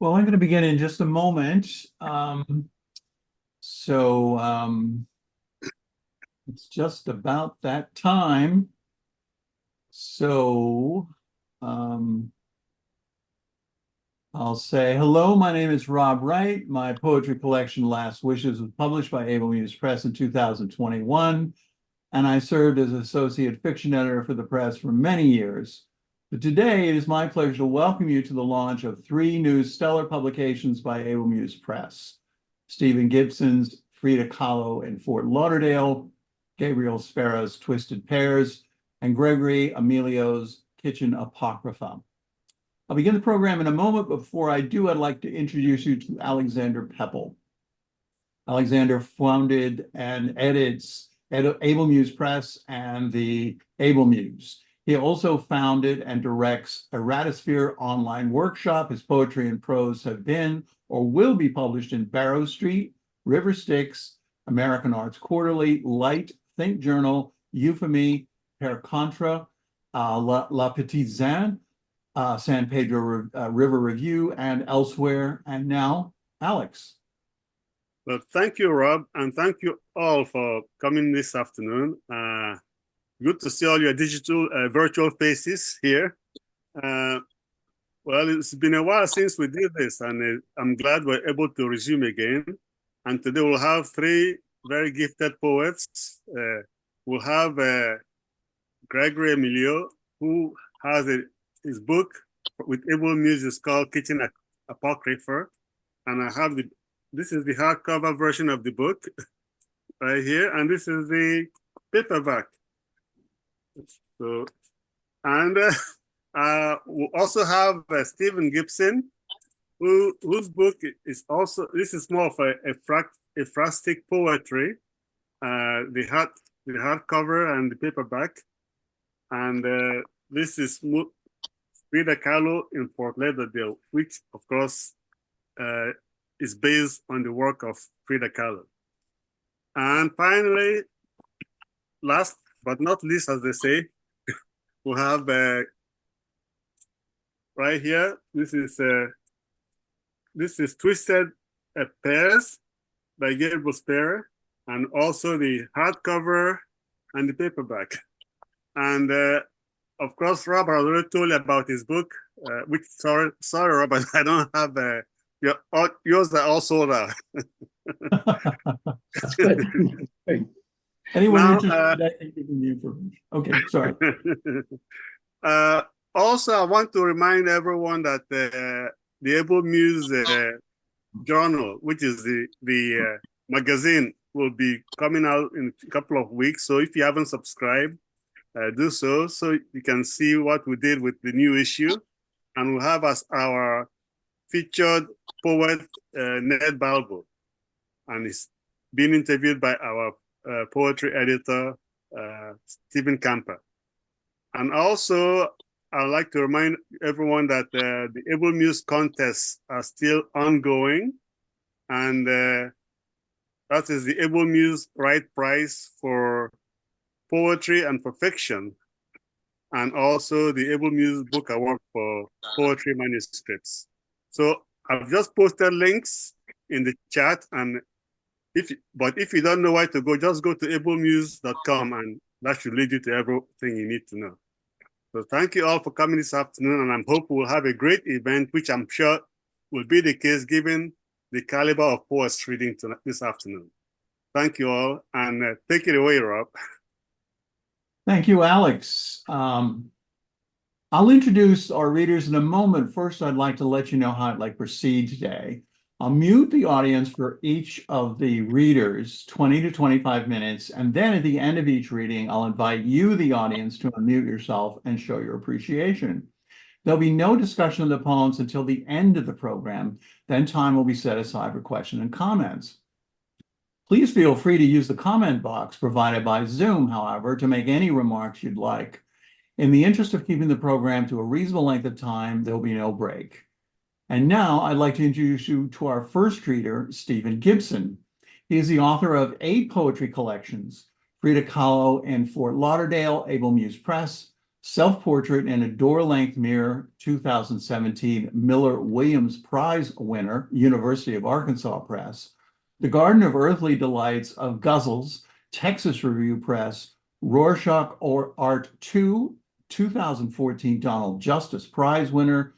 Well, I'm going to begin in just a moment. So it's just about that time. So um, I'll say hello. My name is Rob Wright. My poetry collection, Last Wishes, was published by Able Muse Press in 2021, and I served as associate fiction editor for the press for many years. But today, it is my pleasure to welcome you to the launch of three new stellar publications by Able Muse Press: Stephen Gibson's Frida Kahlo in Fort Lauderdale, Gabriel Spera's Twisted Pears, and Gregory Emilio's Kitchen Apocrypha. I'll begin the program in a moment. Before I do, I'd like to introduce you to Alexander Pepple. Alexander founded and edits Able Muse Press and the Able Muse. He also founded and directs Erratosphere online workshop. His poetry and prose have been or will be published in Barrow Street, River Styx, American Arts Quarterly, Light, Think Journal, Euphemy, Per Contra, La Petite Zin, San Pedro River Review, and elsewhere. And now, Alex. Well, thank you, Rob, and thank you all for coming this afternoon. Good to see all your digital virtual faces here. Well, it's been a while since we did this, and I'm glad we're able to resume again. And today we'll have three very gifted poets. We'll have Gregory Emilio, who has his book with Able Muse is called Kitchen Apocrypha, and I have this is the hardcover version of the book right here, and this is the paperback. So, and we'll also have Stephen Gibson, whose book is also, this is more of a phrastic poetry, the hardcover and the paperback, and this is Frida Kahlo in Fort Lauderdale, which of course is based on the work of Frida Kahlo. And finally, last but not least, as they say, we'll have right here, this is Twisted Pears by Gabriel Spera, and also the hardcover and the paperback. And of course, Robert already told you about his book, which, sorry, Robert, I don't have yours are all sold out. That's good. Anyone interested, I think you can information. Okay, sorry. Also, I want to remind everyone that the Able Muse journal, which is the magazine, will be coming out in a couple of weeks. So if you haven't subscribed, do so you can see what we did with the new issue. And we'll have as our featured poet, Ned Balbo, and he's been interviewed by our poetry editor, Stephen Camper. And also, I'd like to remind everyone that the Able Muse contests are still ongoing, and that is the Able Muse Wright Prize for poetry and for fiction, and also the Able Muse Book Award for poetry manuscripts. So I've just posted links in the chat, and if you don't know where to go, just go to ablemuse.com, and that should lead you to everything you need to know. So thank you all for coming this afternoon, and I hope we'll have a great event, which I'm sure will be the case given the caliber of poets reading this afternoon. Thank you all, and take it away, Rob. Thank you, Alex. I'll introduce our readers in a moment. First, I'd like to let you know how I'd like to proceed today. I'll mute the audience for each of the readers, 20 to 25 minutes, and then at the end of each reading, I'll invite you, the audience, to unmute yourself and show your appreciation. There'll be no discussion of the poems until the end of the program. Then time will be set aside for questions and comments. Please feel free to use the comment box provided by Zoom, however, to make any remarks you'd like. In the interest of keeping the program to a reasonable length of time, there'll be no break. And now I'd like to introduce you to our first reader, Stephen Gibson. He is the author of 8 poetry collections: Frida Kahlo in Fort Lauderdale, Able Muse Press, Self-portrait in a door-length mirror, 2017 Miller Williams Prize winner, University of Arkansas Press. The Garden of Earthly Delights of Guzzles, Texas Review Press, Rorschach or Art 2, 2014 Donald Justice Prize winner,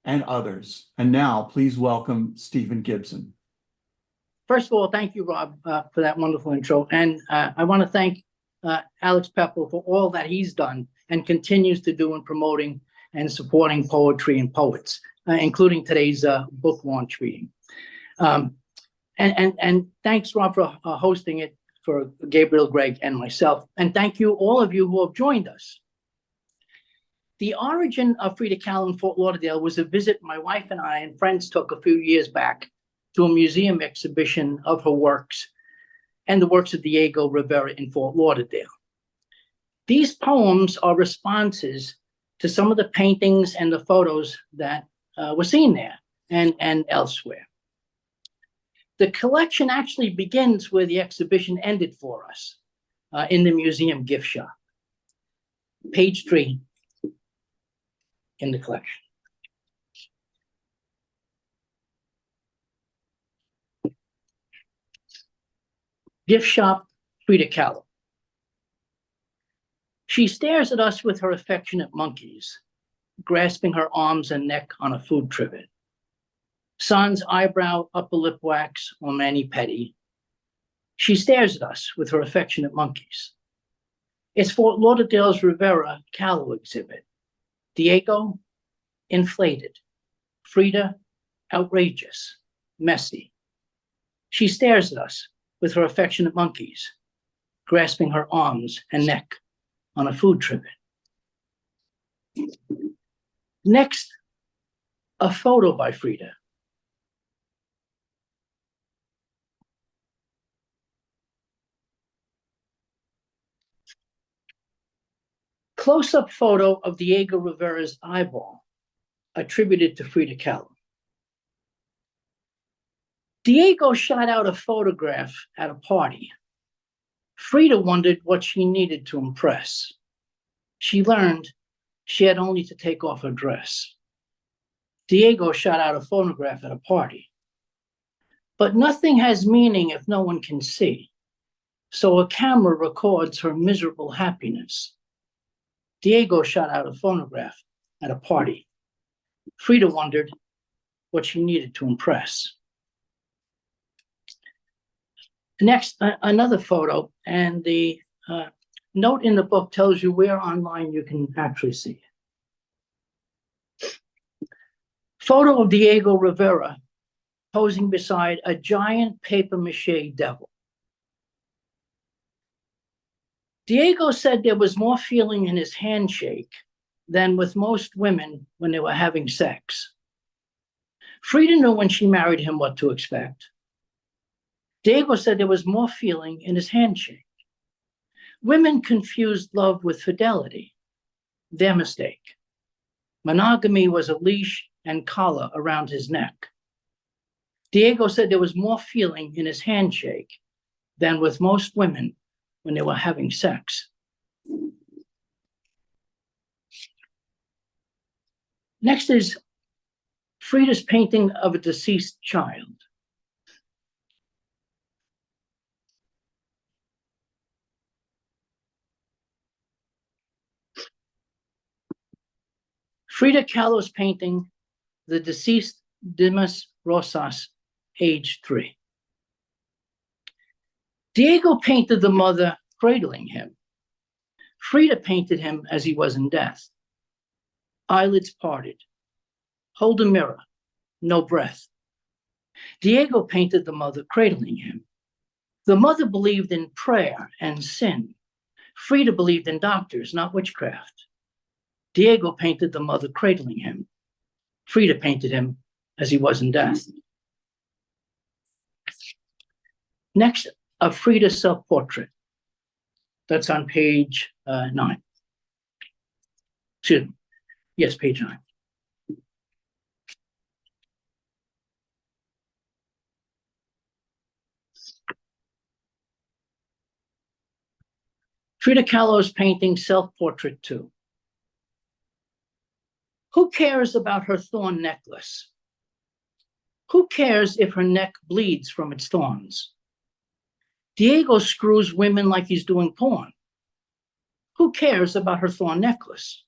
and others. And now, please welcome Stephen Gibson. First of all, thank you, Rob, for that wonderful intro. And I want to thank Alex Pepple for all that he's done and continues to do in promoting and supporting poetry and poets, including today's book launch reading. And thanks, Rob, for hosting it for Gabriel, Greg, and myself. And thank you, all of you who have joined us. The origin of Frida Kahlo in Fort Lauderdale was a visit my wife and I and friends took a few years back to a museum exhibition of her works and the works of Diego Rivera in Fort Lauderdale. These poems are responses to some of the paintings and the photos that were seen there and elsewhere. The collection actually begins where the exhibition ended for us, in the museum gift shop. Page 3 in the collection. Gift shop, Frida Kahlo. She stares at us with her affectionate monkeys, grasping her arms and neck on a food trivet. Sans eyebrow, upper lip wax, or mani-pedi. She stares at us with her affectionate monkeys. It's Fort Lauderdale's Rivera Kahlo exhibit. Diego, inflated. Frida, outrageous, messy. She stares at us with her affectionate monkeys, grasping her arms and neck on a food trivet. Next, a photo by Frida. Close-up photo of Diego Rivera's eyeball, attributed to Frida Kahlo. Diego shot out a photograph at a party. Frida wondered what she needed to impress. She learned she had only to take off her dress. Diego shot out a photograph at a party. But nothing has meaning if no one can see. So a camera records her miserable happiness. Diego shot out a photograph at a party. Frida wondered what she needed to impress. Next, another photo, and the note in the book tells you where online you can actually see it. Photo of Diego Rivera posing beside a giant papier-mâché devil. Diego said there was more feeling in his handshake than with most women when they were having sex. Frida knew when she married him what to expect. Diego said there was more feeling in his handshake. Women confused love with fidelity. Their mistake. Monogamy was a leash and collar around his neck. Diego said there was more feeling in his handshake than with most women when they were having sex. Next is Frida's painting of a deceased child. Frida Kahlo's painting, The Deceased Dimas Rosas, age 3. Diego painted the mother cradling him. Frida painted him as he was in death. Eyelids parted. Hold a mirror. No breath. Diego painted the mother cradling him. The mother believed in prayer and sin. Frida believed in doctors, not witchcraft. Diego painted the mother cradling him. Frida painted him as he was in death. Next, a Frida self-portrait. That's on page 9. Excuse me. Yes, page 9. Frida Kahlo's painting Self-Portrait 2. Who cares about her thorn necklace? Who cares if her neck bleeds from its thorns? Diego screws women like he's doing porn. Who cares about her thorn necklace?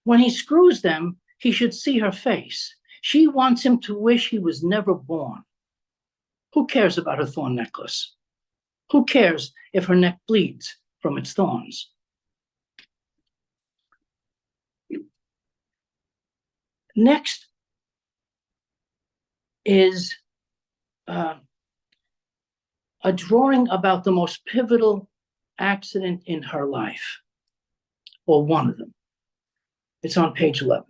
When he screws them, he should see her face. She wants him to wish he was never born. Who cares about her thorn necklace? Who cares if her neck bleeds from its thorns? Next is a drawing about the most pivotal accident in her life, or one of them. It's on page 11.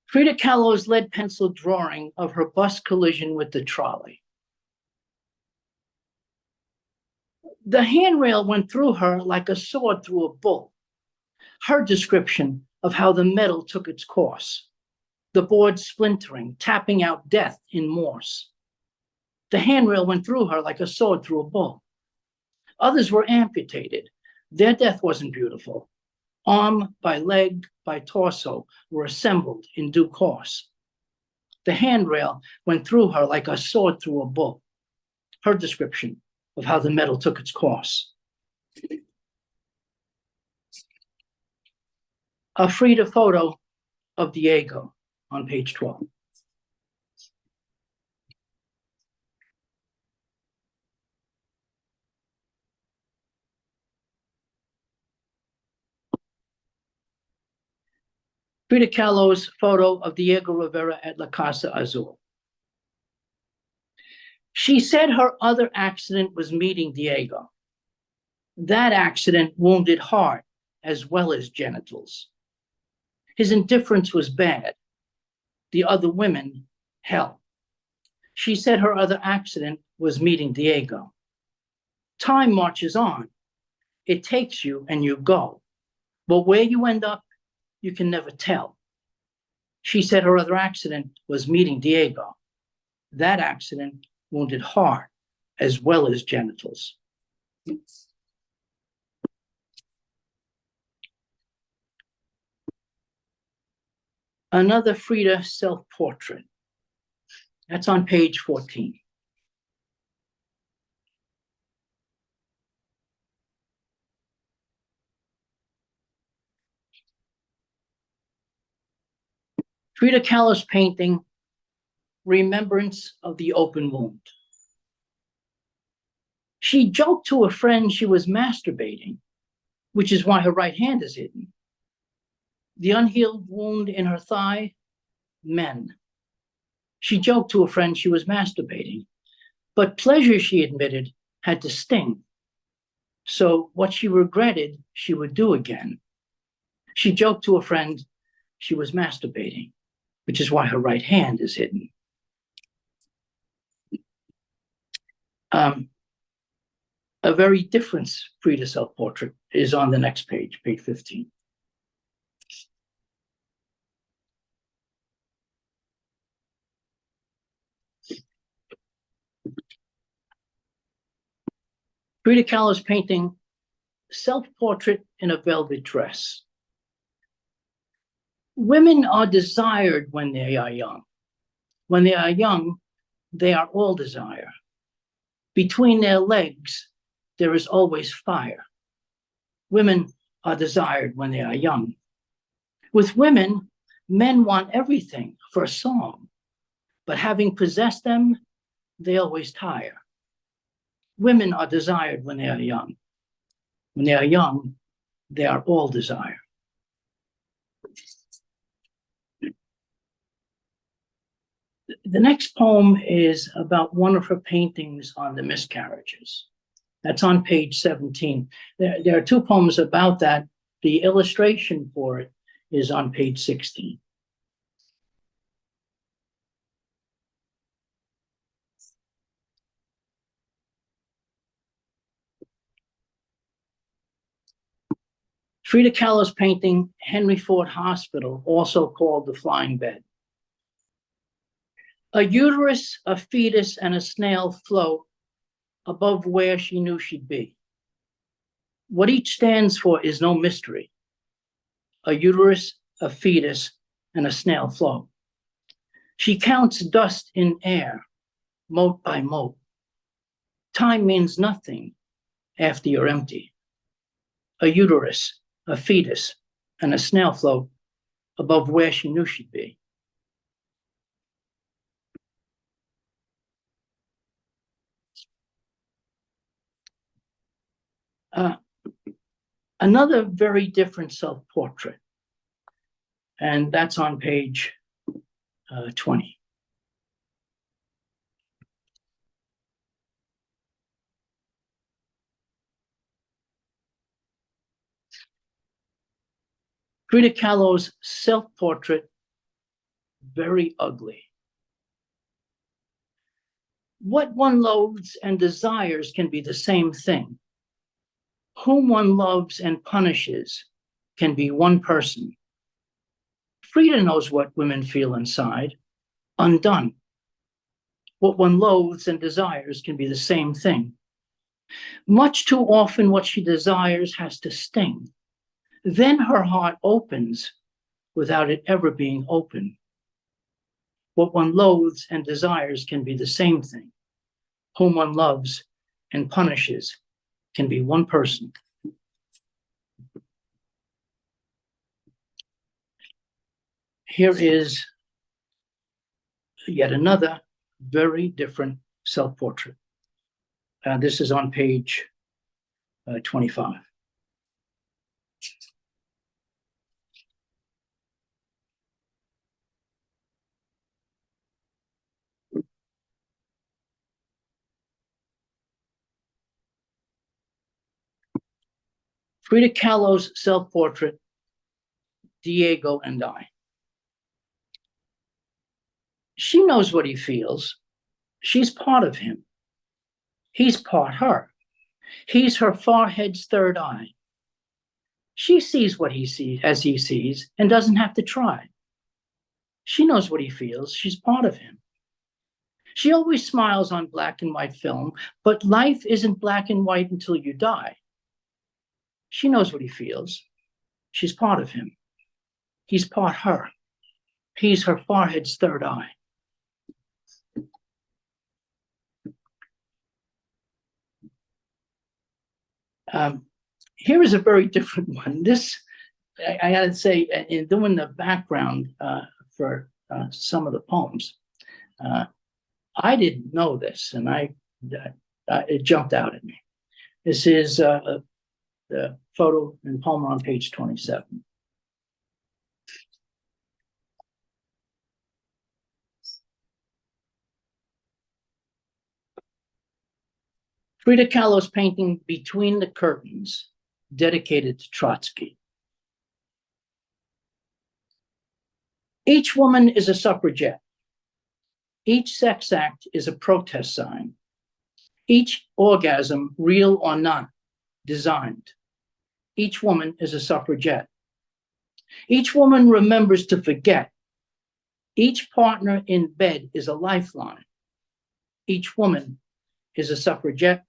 Frida Kahlo's lead pencil drawing of her bus collision with the trolley. The handrail went through her like a sword through a bull. Her description of how the metal took its course. The board splintering, tapping out death in Morse. The handrail went through her like a sword through a bull. Others were amputated. Their death wasn't beautiful. Arm by leg by torso were assembled in due course. The handrail went through her like a sword through a bull. Her description of how the metal took its course. A Frida photo of Diego on page 12. Frida Kahlo's photo of Diego Rivera at La Casa Azul. She said her other accident was meeting Diego. That accident wounded heart as well as genitals. His indifference was bad. The other women, hell. She said her other accident was meeting Diego. Time marches on. It takes you and you go. But where you end up, you can never tell. She said her other accident was meeting Diego. That accident wounded heart as well as genitals. Another Frida self-portrait. That's on page 14. Frida Kahlo's painting, Remembrance of the Open Wound. She joked to a friend she was masturbating, which is why her right hand is hidden. The unhealed wound in her thigh, men. She joked to a friend she was masturbating, but pleasure, she admitted, had to sting. So what she regretted, she would do again. She joked to a friend she was masturbating, which is why her right hand is hidden. A very different Frida self-portrait is on the next page, page 15. Frida Kahlo's painting, Self-Portrait in a Velvet Dress. Women are desired when they are young. When they are young, they are all desire. Between their legs, there is always fire. Women are desired when they are young. With women, men want everything for a song, but having possessed them, they always tire. Women are desired when they are young. When they are young, they are all desire. The next poem is about one of her paintings on the miscarriages. That's on page 17. There are two poems about that. The illustration for it is on page 16. Frida Kahlo's painting, Henry Ford Hospital, also called The Flying Bed. A uterus, a fetus, and a snail float above where she knew she'd be. What each stands for is no mystery. A uterus, a fetus, and a snail flow. She counts dust in air, mote by mote. Time means nothing after you're empty. A uterus, a fetus, and a snail float above where she knew she'd be. Another very different self-portrait, and that's on page 20. Frida Kahlo's self-portrait, very ugly. What one loathes and desires can be the same thing. Whom one loves and punishes can be one person. Frida knows what women feel inside, undone. What one loathes and desires can be the same thing. Much too often what she desires has to sting. Then her heart opens without it ever being open. What one loathes and desires can be the same thing. Whom one loves and punishes can be one person. Here is yet another very different self-portrait. This is on page 25. Frida Kahlo's self-portrait, Diego and I. She knows what he feels. She's part of him. He's part her. He's her forehead's third eye. She sees what he sees as he sees and doesn't have to try. She knows what he feels. She's part of him. She always smiles on black and white film, but life isn't black and white until you die. She knows what he feels. She's part of him. He's part her. He's her forehead's third eye. Here is a very different one. This, I gotta say, in doing the background for some of the poems, I didn't know this, and it jumped out at me. This is the photo and poem on page 27. Frida Kahlo's painting Between the Curtains, dedicated to Trotsky. Each woman is a suffragette. Each sex act is a protest sign. Each orgasm, real or not, designed. Each woman is a suffragette. Each woman remembers to forget. Each partner in bed is a lifeline. Each woman is a suffragette.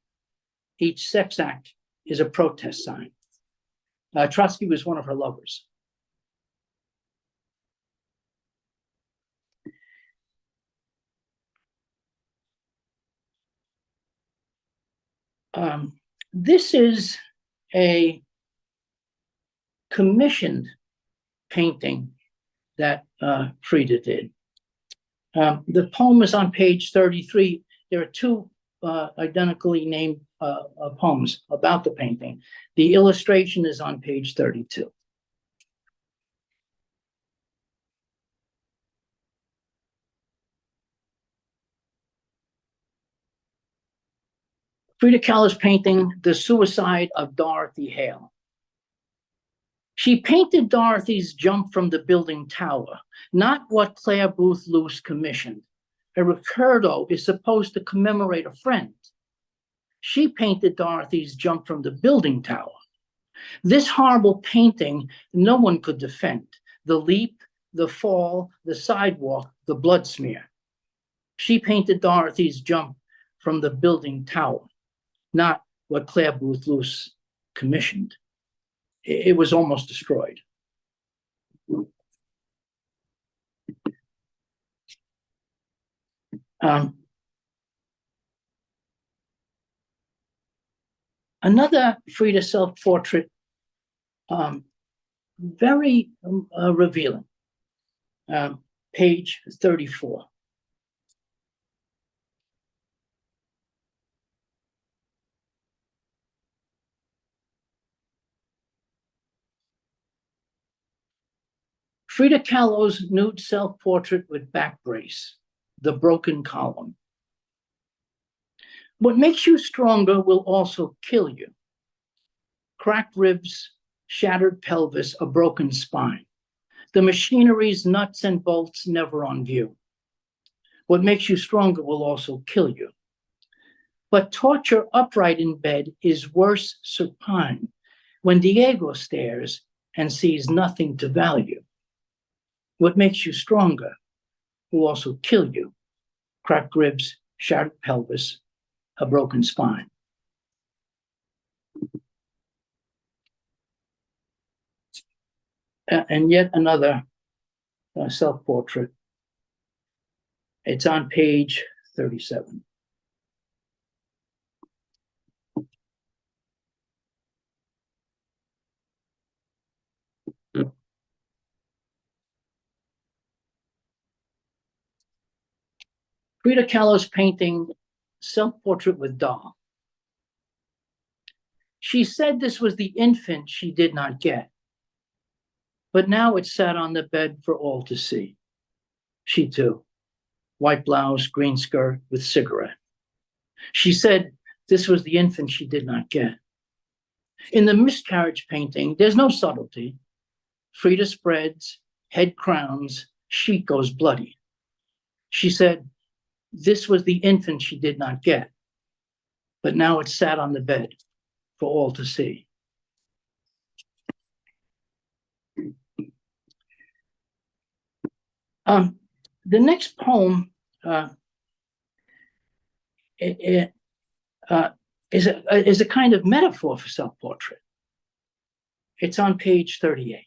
Each sex act is a protest sign. Trotsky was one of her lovers. This is a commissioned painting that Frida did. The poem is on page 33. There are two identically named poems about the painting. The illustration is on page 32. Frida Kahlo's painting, The Suicide of Dorothy Hale. She painted Dorothy's jump from the building tower, not what Claire Booth Luce commissioned. A Ricardo is supposed to commemorate a friend. She painted Dorothy's jump from the building tower. This horrible painting, no one could defend. The leap, the fall, the sidewalk, the blood smear. She painted Dorothy's jump from the building tower. not what Claire Booth Luce commissioned. It was almost destroyed. Another Frida self-portrait, very revealing, page 34. Frida Kahlo's nude self-portrait with back brace, the broken column. What makes you stronger will also kill you. Cracked ribs, shattered pelvis, a broken spine. The machinery's nuts and bolts never on view. What makes you stronger will also kill you. But torture upright in bed is worse supine when Diego stares and sees nothing to value. What makes you stronger will also kill you. Cracked ribs, shattered pelvis, a broken spine. And yet another self-portrait. It's on page 37. Frida Kahlo's painting, Self-Portrait with Doll. She said this was the infant she did not get, but now it sat on the bed for all to see. She too, white blouse, green skirt with cigarette. She said this was the infant she did not get. In the miscarriage painting, there's no subtlety. Frida spreads, head crowns, sheet goes bloody. She said this was the infant she did not get, but now it sat on the bed for all to see. The next poem is a kind of metaphor for self-portrait. It's on page 38.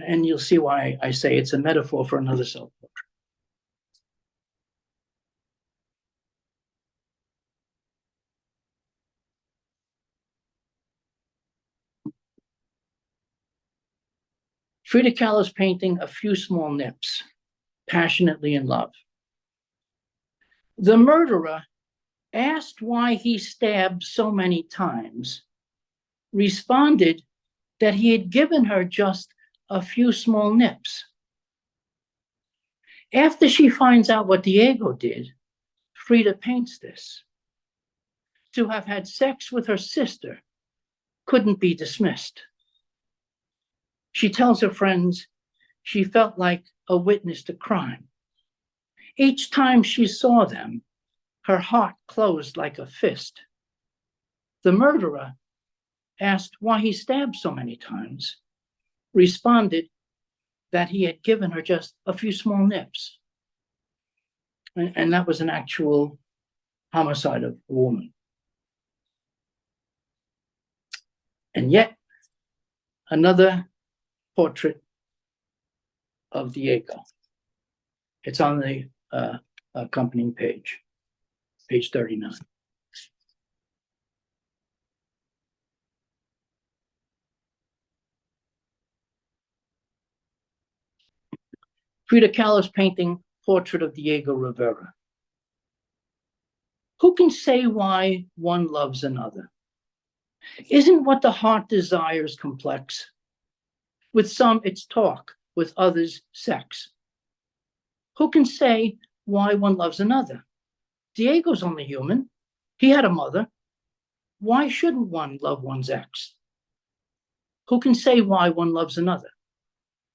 And you'll see why I say it's a metaphor for another self-portrait. Frida Kahlo's painting, A Few Small Nips, passionately in love. The murderer, asked why he stabbed so many times, responded that he had given her just a few small nips. After she finds out what Diego did, Frida paints this. To have had sex with her sister couldn't be dismissed. She tells her friends she felt like a witness to crime. Each time she saw them, her heart closed like a fist. The murderer, asked why he stabbed so many times, responded that he had given her just a few small nips. And that was an actual homicide of a woman. And yet, another portrait of Diego. It's on the accompanying page, page 39. Frida Kahlo's painting, Portrait of Diego Rivera. Who can say why one loves another? Isn't what the heart desires complex? With some, it's talk, with others, sex. Who can say why one loves another? Diego's only human. He had a mother. Why shouldn't one love one's ex? Who can say why one loves another?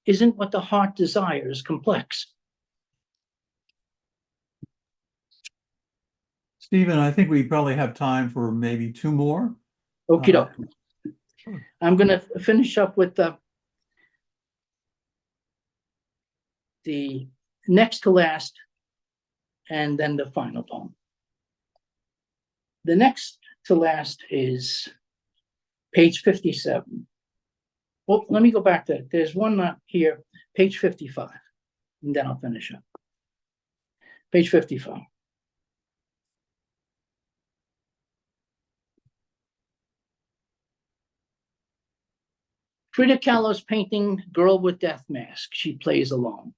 Isn't what the heart desires complex? Stephen, I think we probably have time for maybe two more. Okie doke. Sure. I'm going to finish up with the next to last and then the final poem. The next to last is page 57. Well, let me go back to it. There's one here, page 55, and then I'll finish up. Page 55. Frida Kahlo's painting, Girl with Death Mask. She plays alone.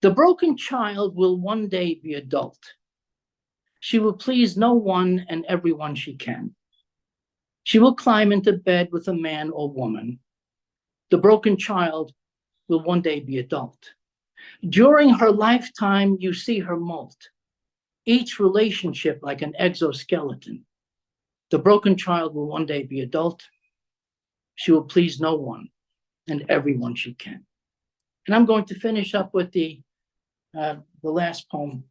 The broken child will one day be adult. She will please no one and everyone she can. She will climb into bed with a man or woman. The broken child will one day be adult. During her lifetime, you see her molt, each relationship like an exoskeleton. The broken child will one day be adult. She will please no one and everyone she can. And I'm going to finish up with the last poem.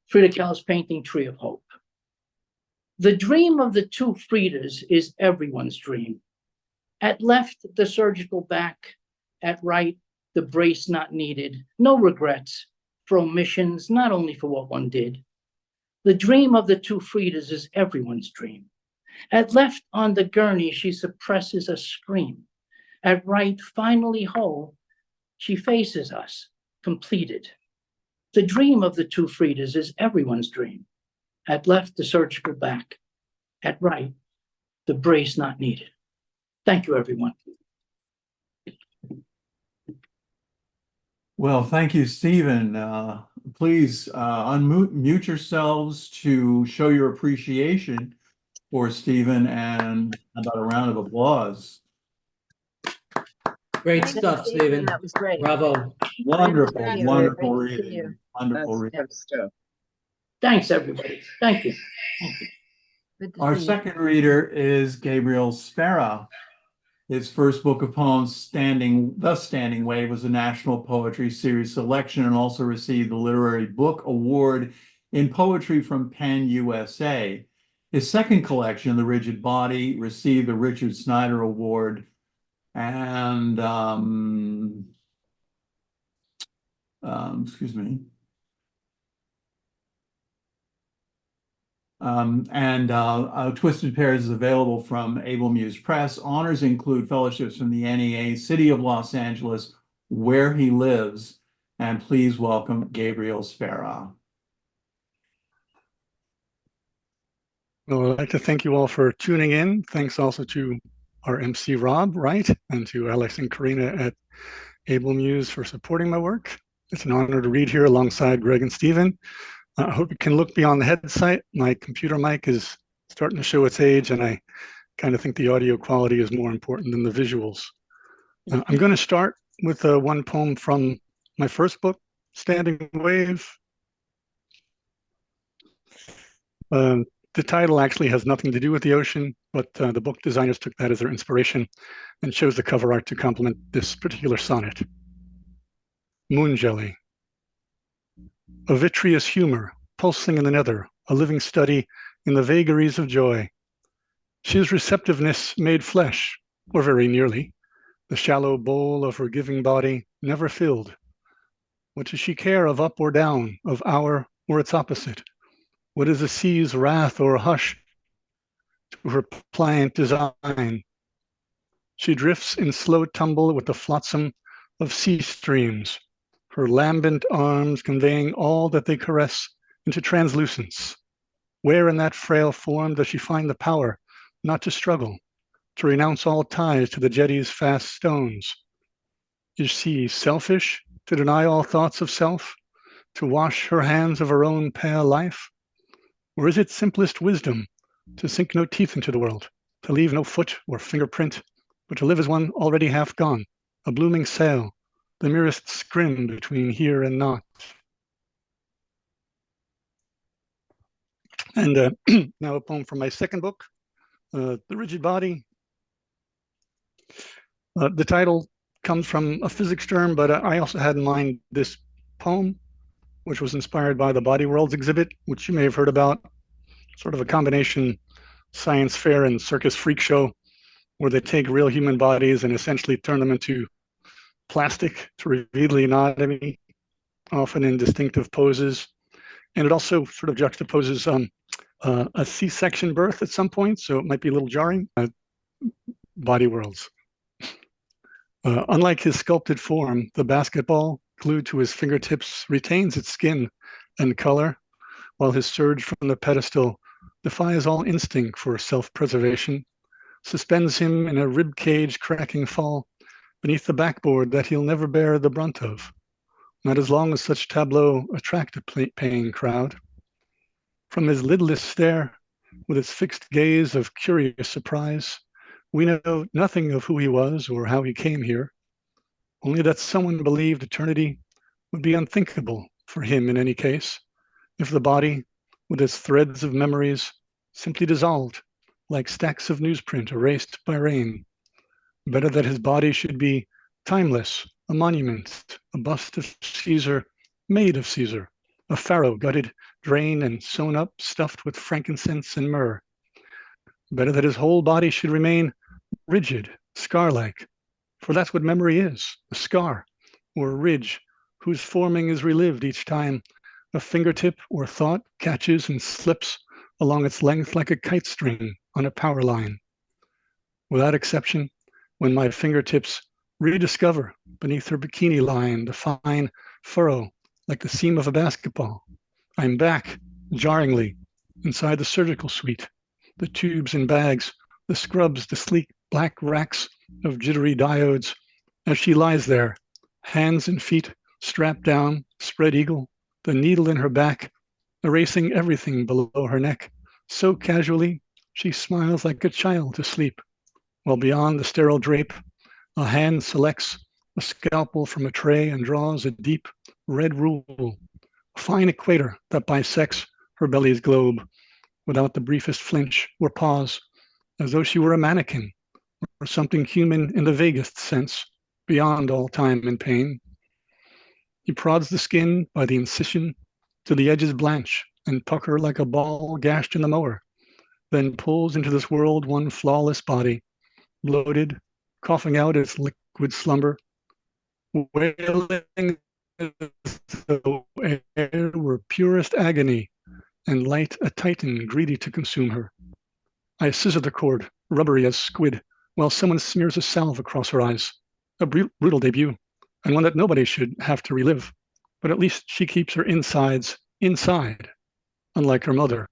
Frida Kahlo's painting, Tree of Hope. The dream of the two Fridas is everyone's dream. At left, the surgical back. At right, the brace not needed. No regrets for omissions, not only for what one did. The dream of the two Fridas is everyone's dream. At left on the gurney, she suppresses a scream. At right, finally whole, she faces us, completed. The dream of the two Fridas is everyone's dream. At left, the surgical back. At right, the brace not needed. Thank you, everyone. Well, thank you, Stephen. Please unmute yourselves to show your appreciation for Stephen, and how about a round of applause? Great stuff, Stephen. That was great. Bravo. Wonderful, Thank you. wonderful Great to see reading. you. Wonderful reading. Good stuff. Thanks, everybody. Thank you. Good to Our see you. second reader is Gabriel Spera. His first book of poems, The Standing Wave, was a National Poetry Series selection and also received the Literary Book Award in Poetry from Penn USA. His second collection, The Rigid Body, received the Richard Snyder Award and excuse me. Twisted Pairs is available from Able Muse Press. Honors include fellowships from the NEA, City of Los Angeles, where he lives. And please welcome Gabriel Spera. Well, I'd like to thank you all for tuning in. Thanks also to our MC, Rob, Wright, and to Alex and Karina at Able Muse for supporting my work. It's an honor to read here alongside Greg and Stephen. I hope you can look beyond the headset. My computer mic is starting to show its age, and I kind of think the audio quality is more important than the visuals. I'm going to start with one poem from my first book, Standing Wave. The title actually has nothing to do with the ocean, but the book designers took that as their inspiration and chose the cover art to complement this particular sonnet. Moon Jelly. A vitreous humor, pulsing in the nether, a living study in the vagaries of joy. She is receptiveness made flesh, or very nearly, the shallow bowl of her giving body never filled. What does she care of up or down, of hour or its opposite? What is the sea's wrath or hush to her pliant design? She drifts in slow tumble with the flotsam of sea streams, her lambent arms conveying all that they caress into translucence. Where in that frail form does she find the power not to struggle, to renounce all ties to the jetty's fast stones? Is she selfish, to deny all thoughts of self, to wash her hands of her own pale life? Or is it simplest wisdom to sink no teeth into the world, to leave no foot or fingerprint, but to live as one already half gone, a blooming sail, the merest scrim between here and not? And now a poem from my second book, The Rigid Body. The title comes from a physics term, but I also had in mind this poem, which was inspired by the Body Worlds exhibit, which you may have heard about, sort of a combination science fair and circus freak show, where they take real human bodies and essentially turn them into plastic to reveal the anatomy, often in distinctive poses. And it also sort of juxtaposes a C-section birth at some point, so it might be a little jarring. Body worlds. Unlike his sculpted form, the basketball glued to his fingertips retains its skin and color, while his surge from the pedestal defies all instinct for self-preservation, suspends him in a ribcage cracking fall beneath the backboard that he'll never bear the brunt of, not as long as such tableau attract a paying crowd. From his lidless stare, with its fixed gaze of curious surprise, we know nothing of who he was or how he came here, only that someone believed eternity would be unthinkable for him in any case, if the body, with its threads of memories, simply dissolved like stacks of newsprint erased by rain. Better that his body should be timeless, a monument, a bust of Caesar, made of Caesar, a pharaoh gutted, drained, and sewn up, stuffed with frankincense and myrrh. Better that his whole body should remain rigid, scar-like, for that's what memory is, a scar or a ridge whose forming is relived each time a fingertip or thought catches and slips along its length like a kite string on a power line. Without exception, when my fingertips rediscover beneath her bikini line the fine furrow like the seam of a basketball, I'm back, jarringly, inside the surgical suite, the tubes and bags, the scrubs, the sleek black racks of jittery diodes, as she lies there, hands and feet strapped down, spread eagle, the needle in her back, erasing everything below her neck, so casually she smiles like a child to sleep, while beyond the sterile drape, a hand selects a scalpel from a tray and draws a deep red rule, a fine equator that bisects her belly's globe, without the briefest flinch or pause, as though she were a mannequin or something human in the vaguest sense, beyond all time and pain. He prods the skin by the incision to the edges blanch and pucker like a ball gashed in the mower, then pulls into this world one flawless body, bloated, coughing out its liquid slumber, wailing as though air were purest agony and light a titan greedy to consume her. I scissor the cord, rubbery as squid, while someone smears a salve across her eyes. A brutal debut, and one that nobody should have to relive, but at least she keeps her insides inside, unlike her mother,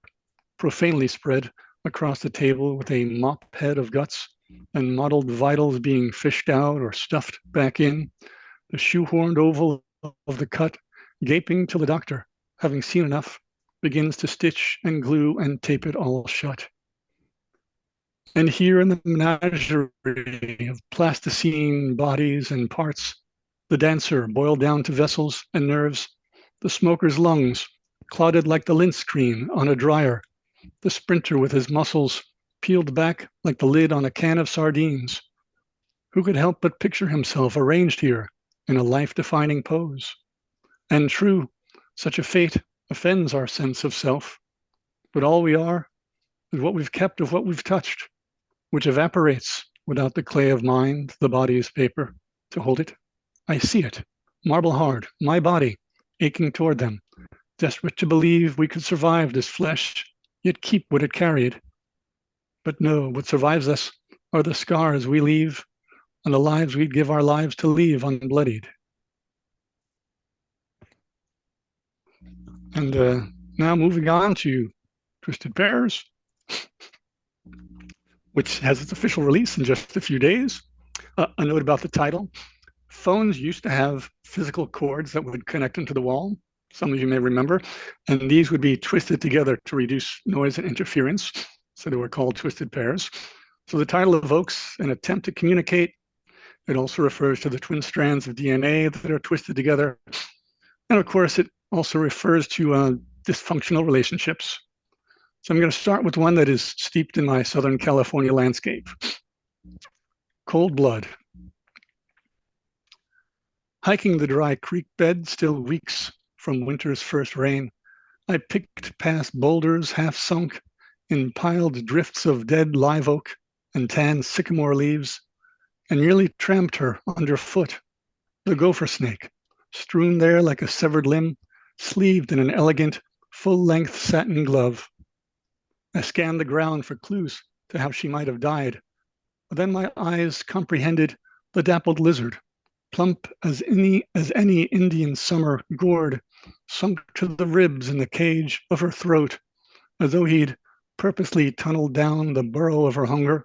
profanely spread across the table with a mop head of guts and mottled vitals being fished out or stuffed back in, the shoehorned oval of the cut gaping till the doctor, having seen enough, begins to stitch and glue and tape it all shut. And here in the menagerie of plasticine bodies and parts, the dancer boiled down to vessels and nerves, the smoker's lungs clotted like the lint screen on a dryer, the sprinter with his muscles peeled back like the lid on a can of sardines. Who could help but picture himself arranged here in a life-defining pose? And true, such a fate offends our sense of self, but all we are is what we've kept of what we've touched, which evaporates without the clay of mind, the body's paper, to hold it. I see it, marble hard, my body, aching toward them, desperate to believe we could survive this flesh, yet keep what it carried. But no, what survives us are the scars we leave and the lives we'd give our lives to leave unbloodied. And now moving on to Twisted Pairs, which has its official release in just a few days. A note about the title. Phones used to have physical cords that would connect into the wall. Some of you may remember, and these would be twisted together to reduce noise and interference. So they were called twisted pairs. So the title evokes an attempt to communicate. It also refers to the twin strands of DNA that are twisted together. And of course, it also refers to dysfunctional relationships. So I'm going to start with one that is steeped in my Southern California landscape. Cold blood. Hiking the dry creek bed still weeks from winter's first rain, I picked past boulders half sunk in piled drifts of dead live oak and tan sycamore leaves, and nearly tramped her underfoot the gopher snake, strewn there like a severed limb, sleeved in an elegant, full-length satin glove. I scanned the ground for clues to how she might have died, but then my eyes comprehended the dappled lizard, plump as any Indian summer gourd, sunk to the ribs in the cage of her throat, as though he'd purposely tunneled down the burrow of her hunger,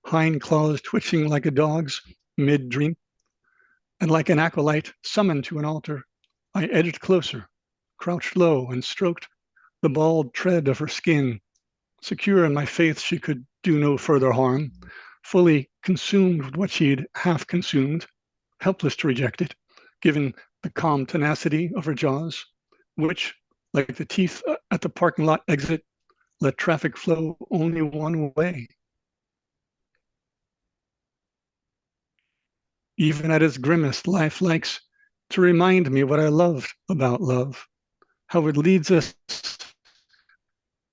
hind claws twitching like a dog's mid-dream. And like an acolyte summoned to an altar, I edged closer, crouched low, and stroked the bald tread of her skin, secure in my faith she could do no further harm, fully consumed with what she'd half consumed, helpless to reject it, given the calm tenacity of her jaws, which, like the teeth at the parking lot exit, let traffic flow only one way. Even at its grimmest, life likes to remind me what I loved about love, how it leads us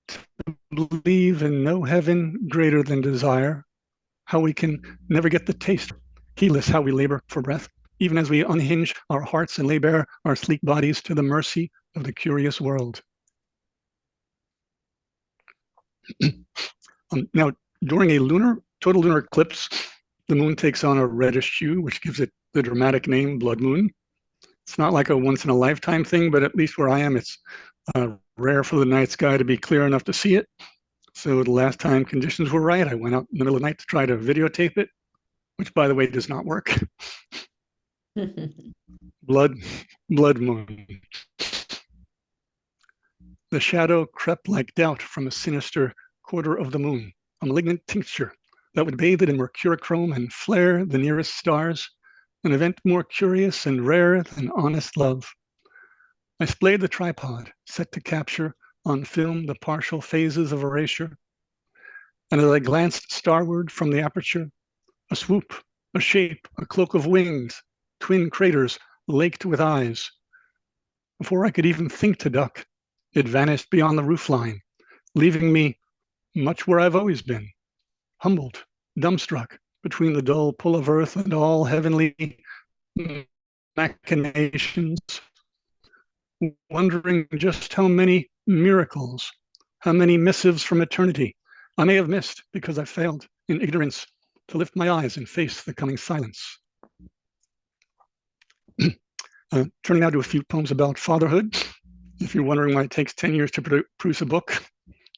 to believe in no heaven greater than desire, how we can never get the taste, heedless how we labor for breath, even as we unhinge our hearts and lay bare our sleek bodies to the mercy of the curious world. Now, during a total lunar eclipse, the moon takes on a reddish hue, which gives it the dramatic name blood moon. It's not like a once-in-a-lifetime thing, but at least where I am, it's rare for the night sky to be clear enough to see it. So the last time conditions were right, I went out in the middle of the night to try to videotape it, which, by the way, does not work. Blood moon. The shadow crept like doubt from a sinister quarter of the moon, a malignant tincture that would bathe it in mercurochrome and flare the nearest stars, an event more curious and rare than honest love. I splayed the tripod, set to capture on film the partial phases of erasure, and as I glanced starward from the aperture, a swoop, a shape, a cloak of wings, twin craters laked with eyes. Before I could even think to duck, it vanished beyond the roofline, leaving me much where I've always been, humbled, dumbstruck between the dull pull of earth and all heavenly machinations, wondering just how many miracles, how many missives from eternity I may have missed because I failed in ignorance to lift my eyes and face the coming silence. Turning now to a few poems about fatherhood. If you're wondering why it takes 10 years to produce a book,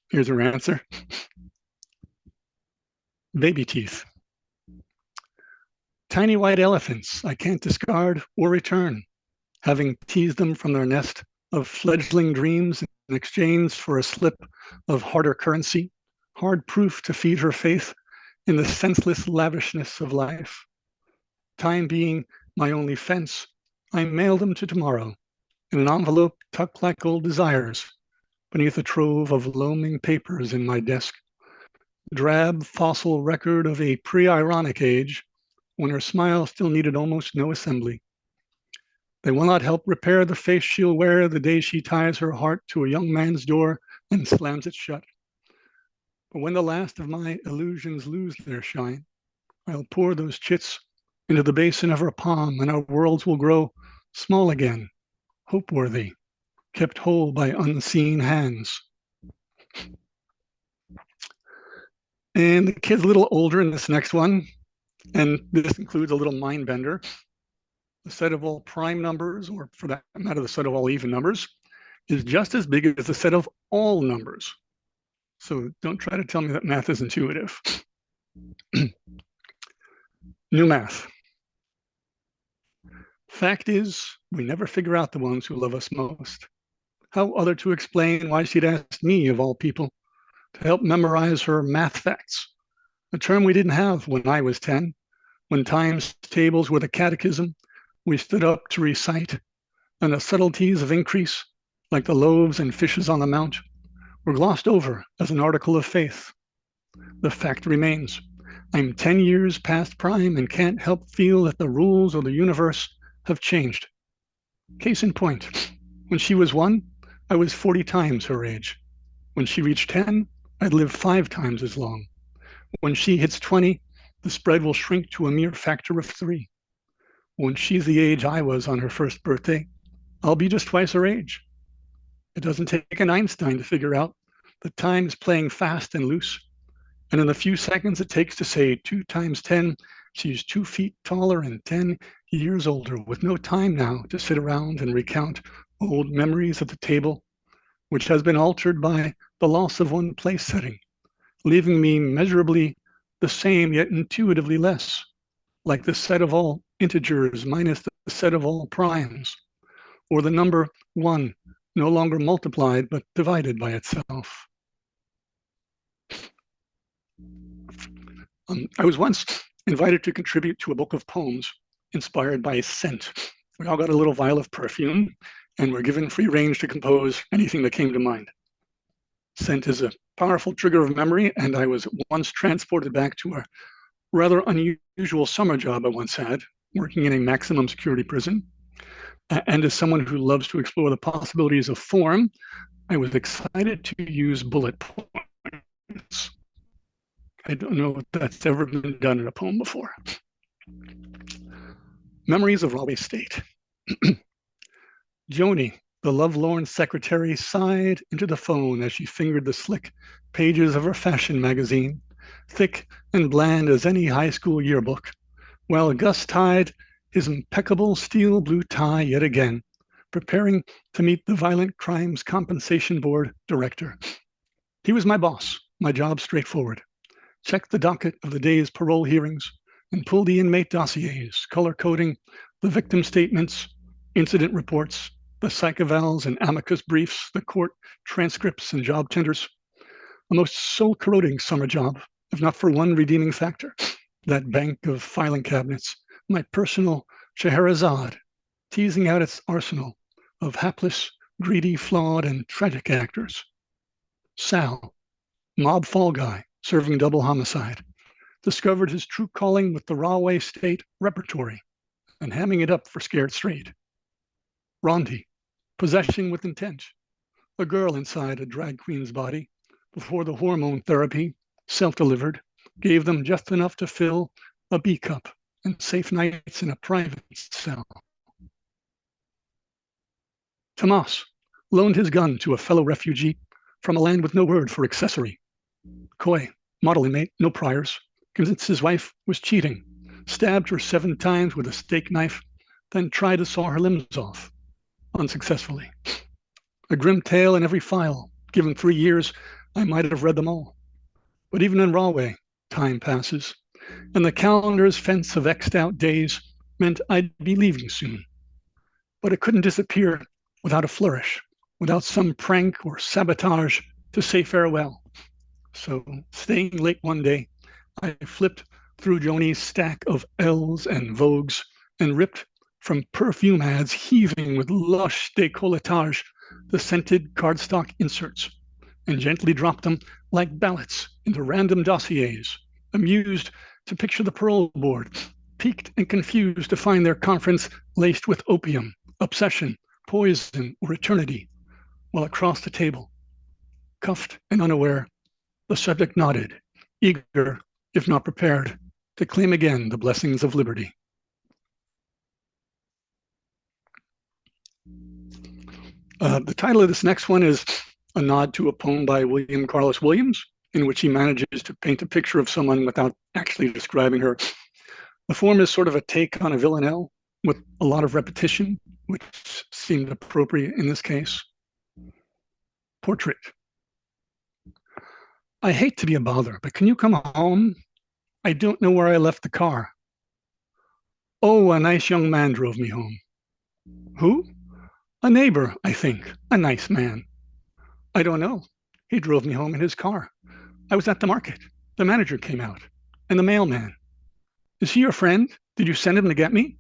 here's your answer. Baby teeth. Tiny white elephants I can't discard or return, having teased them from their nest of fledgling dreams in exchange for a slip of harder currency, hard proof to feed her faith in the senseless lavishness of life. Time being my only fence, I mailed them to tomorrow in an envelope tucked like old desires beneath a trove of loaming papers in my desk. Drab fossil record of a pre-ironic age when her smile still needed almost no assembly. They will not help repair the face she'll wear the day she ties her heart to a young man's door and slams it shut. But when the last of my illusions lose their shine, I'll pour those chits into the basin of her palm, and our worlds will grow small again, hope-worthy, kept whole by unseen hands. And the kid's a little older in this next one, and this includes a little mind bender. The set of all prime numbers, or for that matter, the set of all even numbers, is just as big as the set of all numbers. So don't try to tell me that math is intuitive. New math. Fact is, we never figure out the ones who love us most. How other to explain why she'd asked me, of all people, to help memorize her math facts, a term we didn't have when I was 10, when times tables were the catechism we stood up to recite, and the subtleties of increase, like the loaves and fishes on the mount, were glossed over as an article of faith. The fact remains, I'm 10 years past prime and can't help feel that the rules of the universe have changed. Case in point, when she was 1, I was 40 times her age. When she reached 10, I'd live 5 times as long. When she hits 20, the spread will shrink to a mere factor of 3. When she's the age I was on her first birthday, I'll be just twice her age. It doesn't take an Einstein to figure out that time's playing fast and loose. And in the few seconds it takes to say 2 times 10, she's 2 feet taller and 10 years older, with no time now to sit around and recount old memories at the table, which has been altered by the loss of one place setting, leaving me measurably the same yet intuitively less, like the set of all integers minus the set of all primes, or the number 1 no longer multiplied but divided by itself. I was once invited to contribute to a book of poems inspired by scent. We all got a little vial of perfume and were given free range to compose anything that came to mind. Scent is a powerful trigger of memory, and I was once transported back to a rather unusual summer job I once had, working in a maximum security prison. And as someone who loves to explore the possibilities of form, I was excited to use bullet points. I don't know if that's ever been done in a poem before. Memories of Raleigh State. Joni, the lovelorn secretary, sighed into the phone as she fingered the slick pages of her fashion magazine, thick and bland as any high school yearbook, while Gus tied his impeccable steel blue tie yet again, preparing to meet the Violent Crimes Compensation Board director. He was my boss, my job straightforward. Check the docket of the day's parole hearings and pull the inmate dossiers, color-coding the victim statements, incident reports, the psych evals and amicus briefs, the court transcripts and job tenders. A most soul-corroding summer job, if not for one redeeming factor, that bank of filing cabinets, my personal Scheherazade, teasing out its arsenal of hapless, greedy, flawed, and tragic actors. Sal, mob fall guy, serving double homicide, discovered his true calling with the Rahway State Repertory and hamming it up for Scared Straight. Rondi, possession with intent, a girl inside a drag queen's body before the hormone therapy, self-delivered, gave them just enough to fill a B cup and safe nights in a private cell. Tomas loaned his gun to a fellow refugee from a land with no word for accessory. Coy, model inmate, no priors, convinced his wife was cheating, stabbed her 7 times with a steak knife, then tried to saw her limbs off, unsuccessfully. A grim tale in every file. Given 3 years, I might have read them all. But even in Rahway, time passes, and the calendar's fence of X'd out days meant I'd be leaving soon. But it couldn't disappear without a flourish, without some prank or sabotage to say farewell. So, staying late one day, I flipped through Joni's stack of L's and Vogues and ripped from perfume ads heaving with lush décolletage the scented cardstock inserts and gently dropped them like ballots into random dossiers, amused to picture the parole board, piqued and confused to find their conference laced with opium, obsession, poison, or eternity, while across the table, cuffed and unaware, the subject nodded, eager, if not prepared, to claim again the blessings of liberty. The title of this next one is a nod to a poem by William Carlos Williams, in which he manages to paint a picture of someone without actually describing her. The form is sort of a take on a villanelle with a lot of repetition, which seemed appropriate in this case. Portrait. I hate to be a bother, but can you come home? I don't know where I left the car. Oh, a nice young man drove me home. Who? A neighbor, I think. A nice man. I don't know. He drove me home in his car. I was at the market. The manager came out. And the mailman. Is he your friend? Did you send him to get me?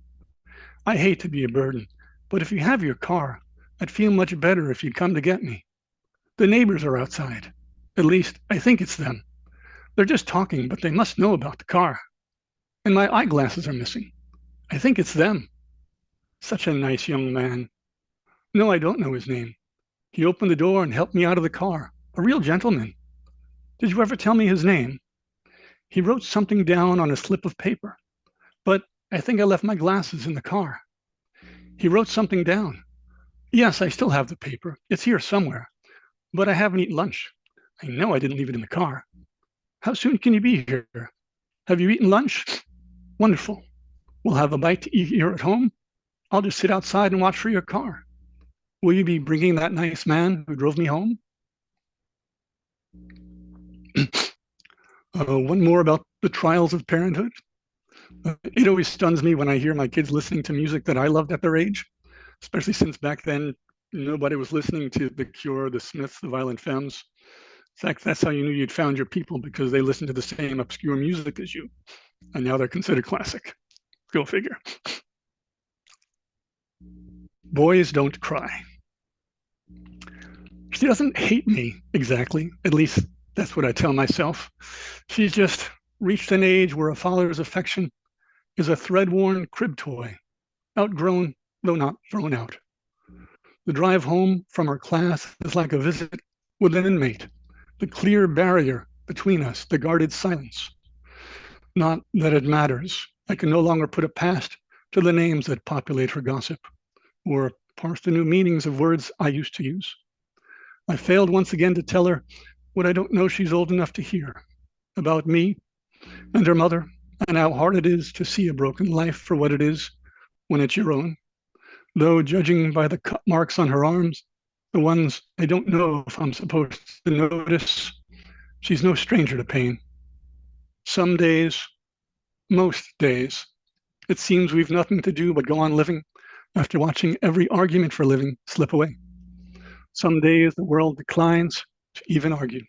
I hate to be a burden, but if you have your car, I'd feel much better if you'd come to get me. The neighbors are outside. At least, I think it's them. They're just talking, but they must know about the car. And my eyeglasses are missing. I think it's them. Such a nice young man. No, I don't know his name. He opened the door and helped me out of the car. A real gentleman. Did you ever tell me his name? He wrote something down on a slip of paper, but I think I left my glasses in the car. He wrote something down. Yes, I still have the paper. It's here somewhere. But I haven't eaten lunch. I know I didn't leave it in the car. How soon can you be here? Have you eaten lunch? Wonderful. We'll have a bite to eat here at home. I'll just sit outside and watch for your car. Will you be bringing that nice man who drove me home? One more about the trials of parenthood. It always stuns me when I hear my kids listening to music that I loved at their age, especially since back then nobody was listening to The Cure, The Smiths, The Violent Femmes. In fact, that's how you knew you'd found your people, because they listened to the same obscure music as you, and now they're considered classic. Go figure. Boys don't cry. She doesn't hate me exactly, at least that's what I tell myself. She's just reached an age where a father's affection is a thread-worn crib toy, outgrown, though not thrown out. The drive home from her class is like a visit with an inmate, the clear barrier between us, the guarded silence. Not that it matters. I can no longer put a past to the names that populate her gossip, or parse the new meanings of words I used to use. I failed once again to tell her what I don't know she's old enough to hear about me and her mother, and how hard it is to see a broken life for what it is when it's your own. Though judging by the cut marks on her arms, the ones I don't know if I'm supposed to notice, she's no stranger to pain. Some days, most days, it seems we've nothing to do but go on living after watching every argument for living slip away. Some days the world declines to even argue.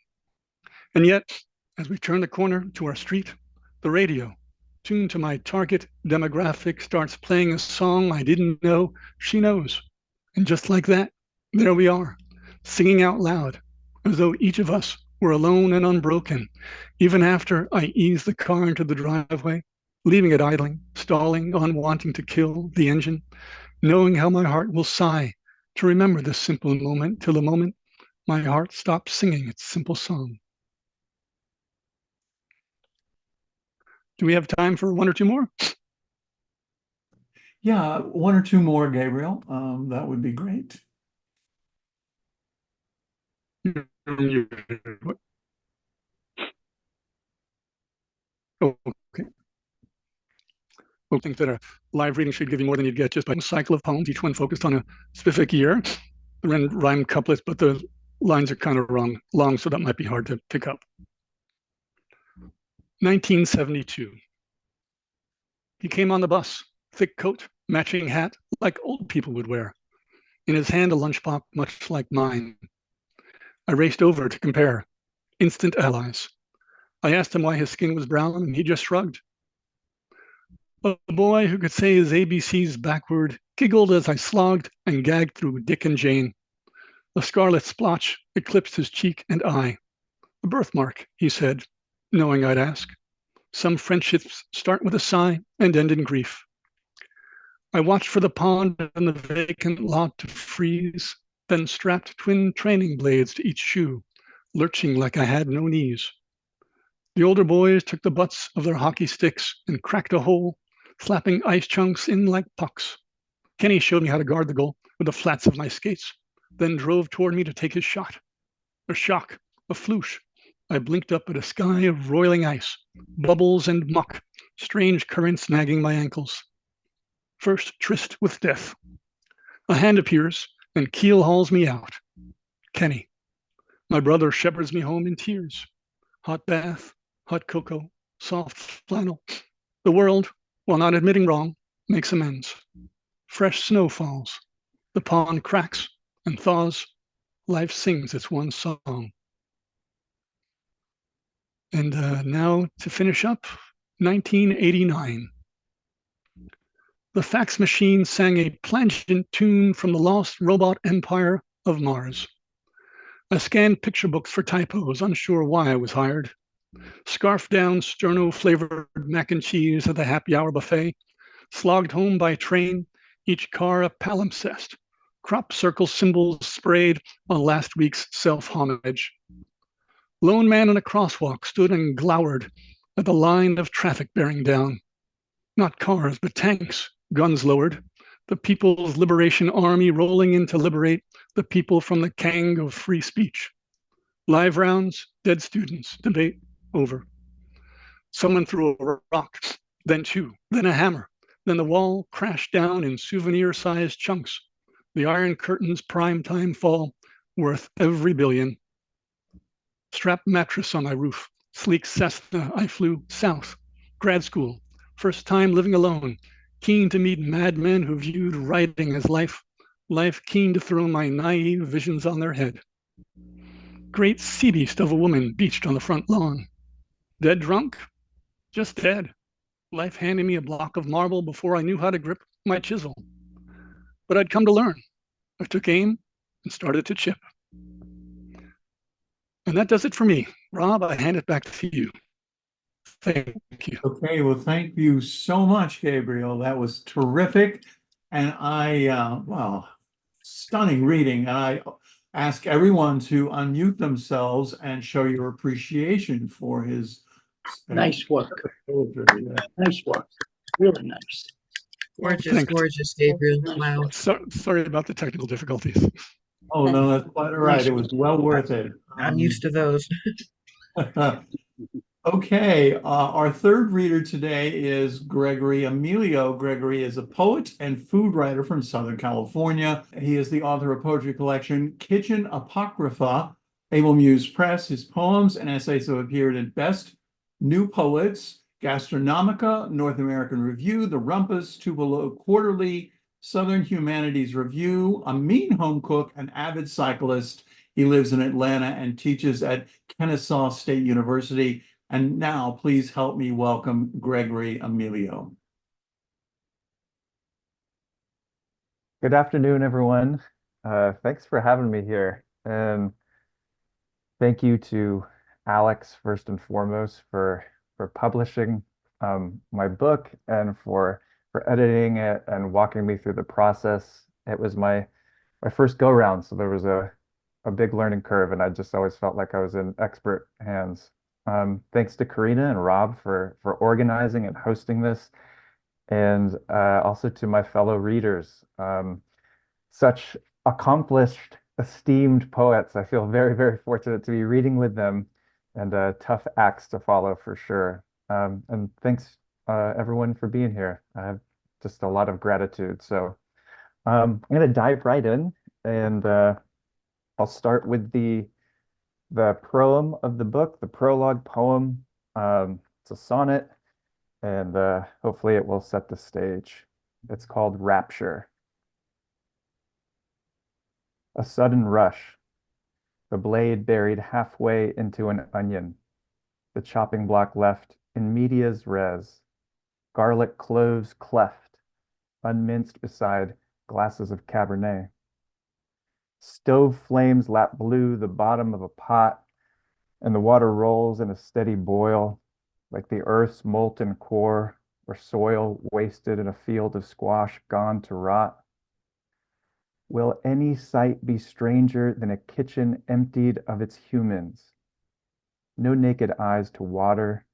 And yet, as we turn the corner to our street, the radio, tuned to my target demographic, starts playing a song I didn't know she knows. And just like that, there we are, singing out loud, as though each of us were alone and unbroken, even after I ease the car into the driveway, leaving it idling, stalling, unwanting to kill the engine, knowing how my heart will sigh to remember this simple moment till the moment my heart stops singing its simple song. Do we have time for one or two more? Yeah, one or two more, Gabriel. That would be great. Okay. I think that a live reading should give you more than you'd get just by a cycle of poems, each one focused on a specific year. They're in rhyme couplets, but the lines are kind of long, so that might be hard to pick up. 1972. He came on the bus, thick coat, matching hat, like old people would wear. In his hand, a lunchbox much like mine. I raced over to compare. Instant allies. I asked him why his skin was brown, and he just shrugged. A boy who could say his ABCs backward giggled as I slogged and gagged through Dick and Jane. A scarlet splotch eclipsed his cheek and eye. A birthmark, he said, knowing I'd ask. Some friendships start with a sigh and end in grief. I watched for the pond and the vacant lot to freeze, then strapped twin training blades to each shoe, lurching like I had no knees. The older boys took the butts of their hockey sticks and cracked a hole, slapping ice chunks in like pucks. Kenny showed me how to guard the goal with the flats of my skates, then drove toward me to take his shot. A shock, a floosh. I blinked up at a sky of roiling ice, bubbles and muck, strange currents nagging my ankles. First tryst with death. A hand appears and keel hauls me out. Kenny. My brother shepherds me home in tears. Hot bath, hot cocoa, soft flannel. The world, while not admitting wrong, makes amends. Fresh snow falls. The pond cracks and thaws. Life sings its one song. And now to finish up, 1989. The fax machine sang a plangent tune from the lost robot empire of Mars. I scanned picture books for typos, unsure why I was hired. Scarfed down sterno-flavored mac and cheese at the happy hour buffet, slogged home by train, each car a palimpsest, crop circle symbols sprayed on last week's self-homage. Lone man in a crosswalk stood and glowered at the line of traffic bearing down. Not cars, but tanks, guns lowered, the People's Liberation Army rolling in to liberate the people from the gang of free speech. Live rounds, dead students, debate over. Someone threw a rock, then two, then a hammer. Then the wall crashed down in souvenir-sized chunks. The Iron Curtain's primetime fall, worth every billion. Strapped mattress on my roof, sleek Cessna, I flew south. Grad school, first time living alone, keen to meet madmen who viewed writing as life, life keen to throw my naive visions on their head. Great sea beast of a woman beached on the front lawn. Dead drunk? Just dead. Life handed me a block of marble before I knew how to grip my chisel. But I'd come to learn. I took aim and started to chip. And that does it for me. Rob, I hand it back to you. Thank you. Okay, well, thank you so much, Gabriel. That was terrific. And well, stunning reading. And I ask everyone to unmute themselves and show your appreciation for his Nice work. poetry. Nice work. Really nice. Gorgeous, Thanks. gorgeous, Gabriel. Nice Wow. work. Sorry about the technical difficulties. Oh, no, that's quite all right. It was well worth it. I'm used to those. Okay, our third reader today is Gregory Emilio. Gregory is a poet and food writer from Southern California. He is the author of poetry collection Kitchen Apocrypha, Able Muse Press. His poems and essays have appeared in Best New Poets, Gastronomica, North American Review, The Rumpus, Tupelo Quarterly, Southern Humanities Review, a mean home cook, an avid cyclist. He lives in Atlanta and teaches at Kennesaw State University. And now, please help me welcome Gregory Emilio. Good afternoon, everyone. Thanks for having me here. And thank you to Alex, first and foremost, for publishing my book and for editing it and walking me through the process. It was my first go round, so there was a big learning curve, and I just always felt like I was in expert hands. Thanks to Karina and Rob for organizing and hosting this, and also to my fellow readers. Such accomplished, esteemed poets. I feel very, very fortunate to be reading with them, and tough acts to follow for sure. And thanks everyone for being here. I have just a lot of gratitude. So I'm going to dive right in, and I'll start with the proem of the book, the prologue poem. It's a sonnet, and hopefully it will set the stage. It's called Rapture. A sudden rush, the blade buried halfway into an onion, the chopping block left in medias res, garlic cloves cleft, unminced beside glasses of Cabernet. Stove flames lap blue the bottom of a pot, and the water rolls in a steady boil, like the earth's molten core or soil wasted in a field of squash gone to rot. Will any sight be stranger than a kitchen emptied of its humans? No naked eyes to water,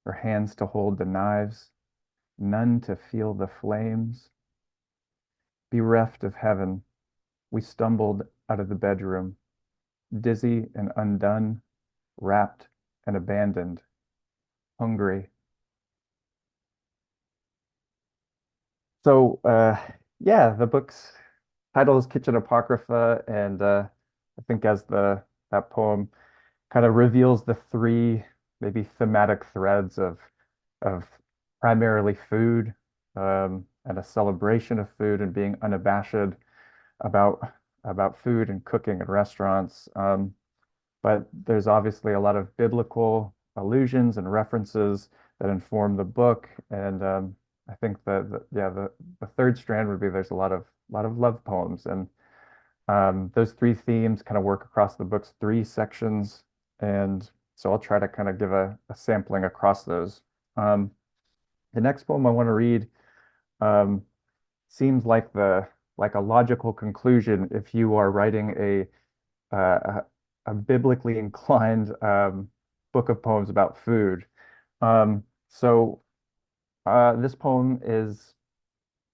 or hands to hold the knives, none to feel the flames. Bereft of heaven, we stumbled out of the bedroom, dizzy and undone, wrapped and abandoned, hungry. So, yeah, the book's title is Kitchen Apocrypha, and I think as that poem kind of reveals the three maybe thematic threads of primarily food, and a celebration of food and being unabashed about food and cooking and restaurants. But there's obviously a lot of biblical allusions and references that inform the book, and I think that the third strand would be there's a lot of love poems, and those three themes kind of work across the book's three sections, and so I'll try to kind of give a sampling across those. The next poem I want to read seems like a logical conclusion if you are writing a biblically inclined book of poems about food. So This poem is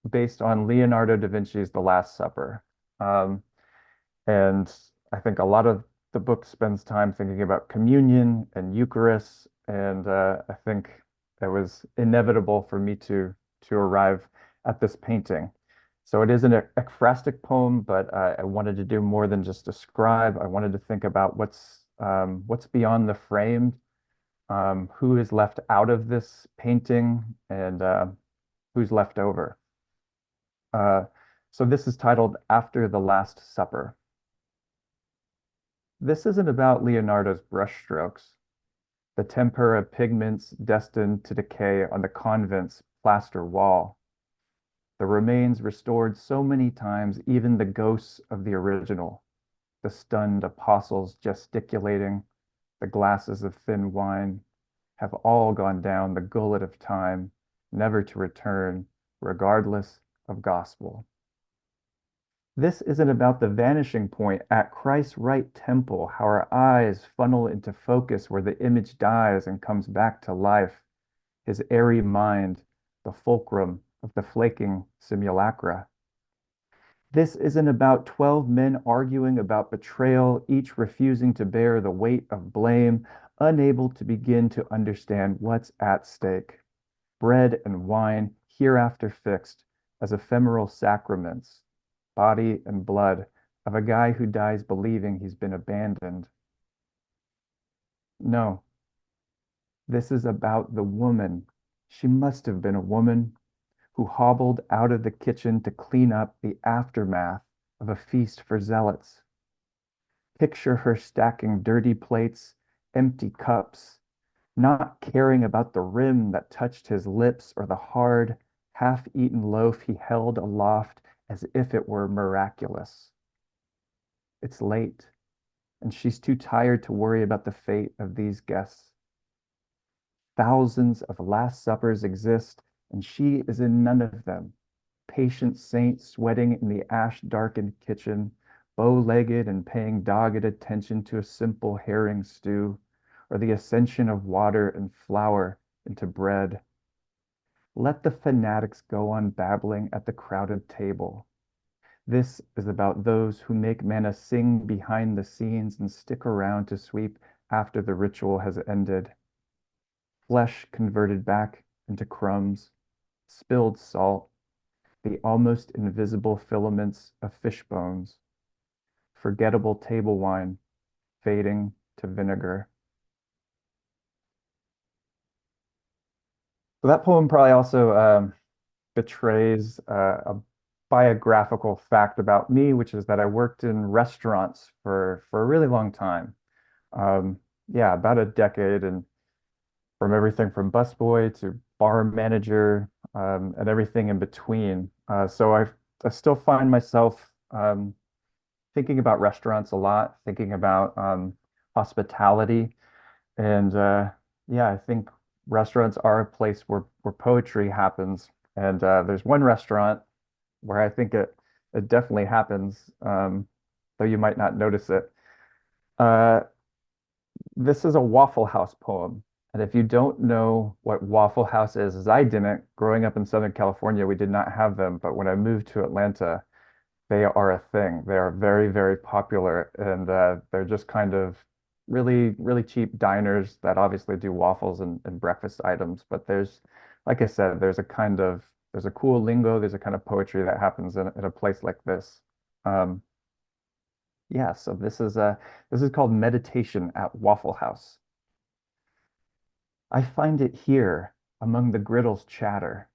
based on Leonardo da Vinci's The Last Supper. And I think a lot of the book spends time thinking about communion and Eucharist, and I think it was inevitable for me to arrive at this painting. So it is an ekphrastic poem, but I wanted to do more than just describe. I wanted to think about what's beyond the frame, who is left out of this painting, and who's left over. So this is titled After the Last Supper. This isn't about Leonardo's brushstrokes, the tempera pigments destined to decay on the convent's plaster wall, the remains restored so many times, even the ghosts of the original, the stunned apostles gesticulating, the glasses of thin wine, have all gone down the gullet of time, never to return, regardless of gospel. This isn't about the vanishing point at Christ's right temple, how our eyes funnel into focus where the image dies and comes back to life, his airy mind, the fulcrum of the flaking simulacra. This isn't about 12 men arguing about betrayal, each refusing to bear the weight of blame, unable to begin to understand what's at stake. Bread and wine hereafter fixed as ephemeral sacraments, body and blood of a guy who dies believing he's been abandoned. No, this is about the woman. She must have been a woman who hobbled out of the kitchen to clean up the aftermath of a feast for zealots. Picture her stacking dirty plates, empty cups, not caring about the rim that touched his lips or the hard, half-eaten loaf he held aloft as if it were miraculous. It's late, and she's too tired to worry about the fate of these guests. Thousands of Last Suppers exist, and she is in none of them. Patient saint sweating in the ash-darkened kitchen, bow-legged and paying dogged attention to a simple herring stew, or the ascension of water and flour into bread. Let the fanatics go on babbling at the crowded table. This is about those who make manna sing behind the scenes and stick around to sweep after the ritual has ended. Flesh converted back into crumbs, spilled salt, the almost invisible filaments of fish bones, forgettable table wine fading to vinegar. So that poem probably also betrays a biographical fact about me, which is that I worked in restaurants for a really long time. Yeah, about a decade, and from everything from busboy to bar manager, and everything in between. So I still find myself thinking about restaurants a lot, thinking about hospitality, and yeah, I think restaurants are a place where poetry happens. And there's one restaurant where I think it definitely happens, though you might not notice it. Uh, this is a Waffle House poem. And if you don't know what Waffle House is, as I didn't, growing up in Southern California, we did not have them. But when I moved to Atlanta, they are a thing. They are very, very popular. And they're just kind of really, really cheap diners that obviously do waffles and breakfast items. But there's, like I said, there's a cool lingo, there's a kind of poetry that happens in a place like this. Yeah, so this is called Meditation at Waffle House. I find it here among the griddle's chatter,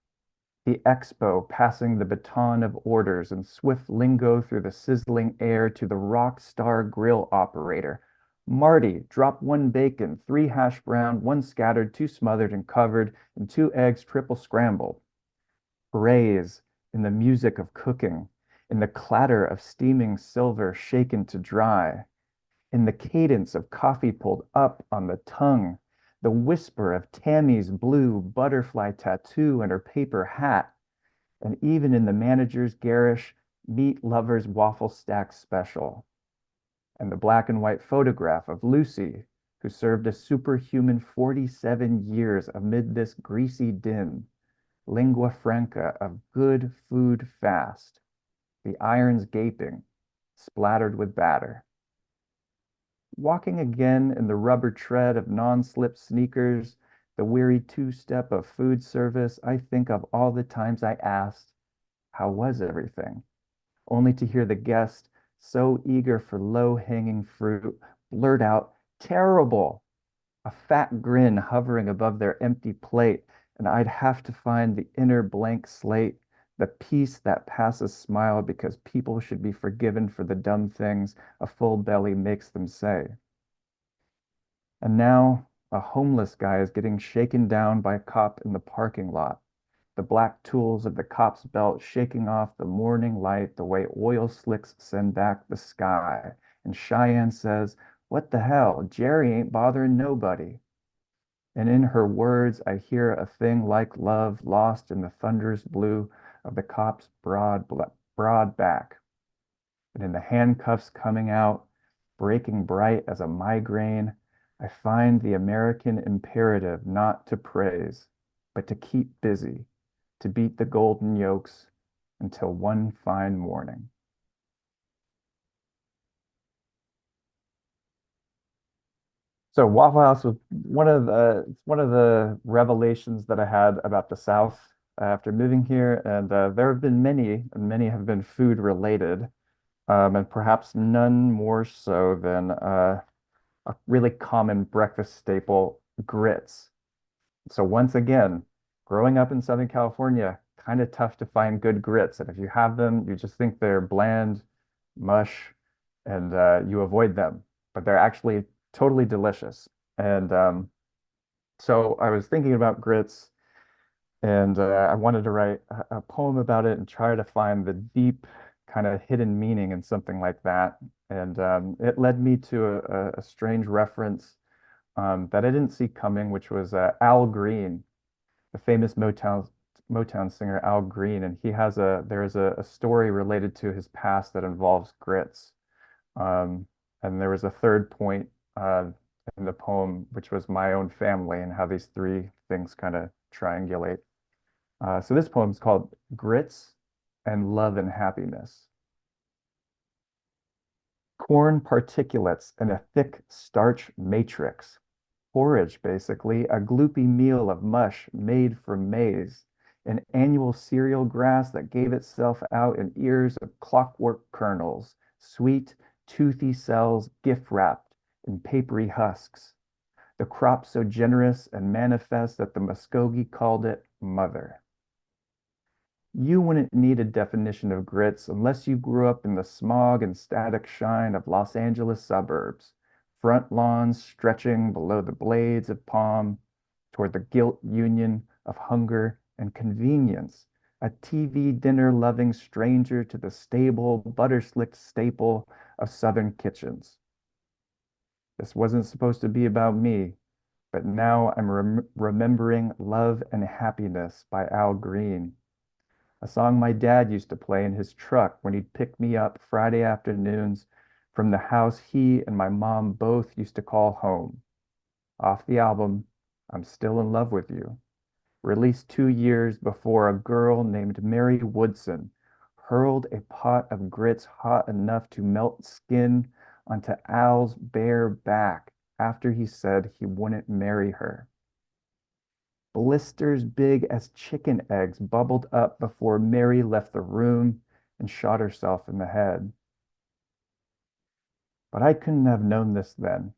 the expo passing the baton of orders in swift lingo through the sizzling air to the rock star grill operator. Marty, drop 1 bacon, 3 hash brown, 1 scattered, 2 smothered and covered, and 2 eggs triple scrambled. Braise in the music of cooking, in the clatter of steaming silver shaken to dry, in the cadence of coffee pulled up on the tongue, the whisper of Tammy's blue butterfly tattoo and her paper hat, and even in the manager's garish meat lovers waffle stack special, and the black and white photograph of Lucy, who served a superhuman 47 years amid this greasy din, lingua franca of good food fast, the irons gaping, splattered with batter. Walking again in the rubber tread of non-slip sneakers, the weary two-step of food service, I think of all the times I asked, how was everything? Only to hear the guest, so eager for low-hanging fruit, blurt out, terrible! A fat grin hovering above their empty plate, and I'd have to find the inner blank slate, the peace that passes smile because people should be forgiven for the dumb things a full belly makes them say. And now a homeless guy is getting shaken down by a cop in the parking lot, the black tools of the cop's belt shaking off the morning light the way oil slicks send back the sky. And Cheyenne says, "What the hell? Jerry ain't bothering nobody." And in her words, I hear a thing like love lost in the thunderous blue of the cop's broad back. And in the handcuffs coming out, breaking bright as a migraine, I find the American imperative not to praise, but to keep busy, to beat the golden yolks until one fine morning. So Waffle House was one of the revelations that I had about the South after moving here, and there have been many, and many have been food related, and perhaps none more so than a really common breakfast staple, grits. So once again, growing up in Southern California, kind of tough to find good grits, and if you have them, you just think they're bland, mush, and you avoid them, but they're actually totally delicious. And so I was thinking about grits, and I wanted to write a poem about it and try to find the deep kind of hidden meaning in something like that. And it led me to a strange reference that I didn't see coming, which was Al Green, the famous Motown singer Al Green, and there is a story related to his past that involves grits. And there was a third point in the poem, which was my own family and how these three things kind of triangulate. So this poem is called Grits and Love and Happiness. Corn particulates in a thick starch matrix. Porridge, basically, a gloopy meal of mush made from maize, an annual cereal grass that gave itself out in ears of clockwork kernels, sweet, toothy cells gift-wrapped in papery husks. The crop so generous and manifest that the Muskogee called it mother. You wouldn't need a definition of grits unless you grew up in the smog and static shine of Los Angeles suburbs, front lawns stretching below the blades of palm toward the gilt union of hunger and convenience, a TV dinner-loving stranger to the stable, butter-slicked staple of Southern kitchens. This wasn't supposed to be about me, but now I'm remembering Love and Happiness by Al Green, a song my dad used to play in his truck when he'd pick me up Friday afternoons from the house he and my mom both used to call home. Off the album, I'm Still in Love with You, released 2 years before a girl named Mary Woodson hurled a pot of grits hot enough to melt skin onto Al's bare back after he said he wouldn't marry her. Blisters big as chicken eggs bubbled up before Mary left the room and shot herself in the head. But I couldn't have known this then.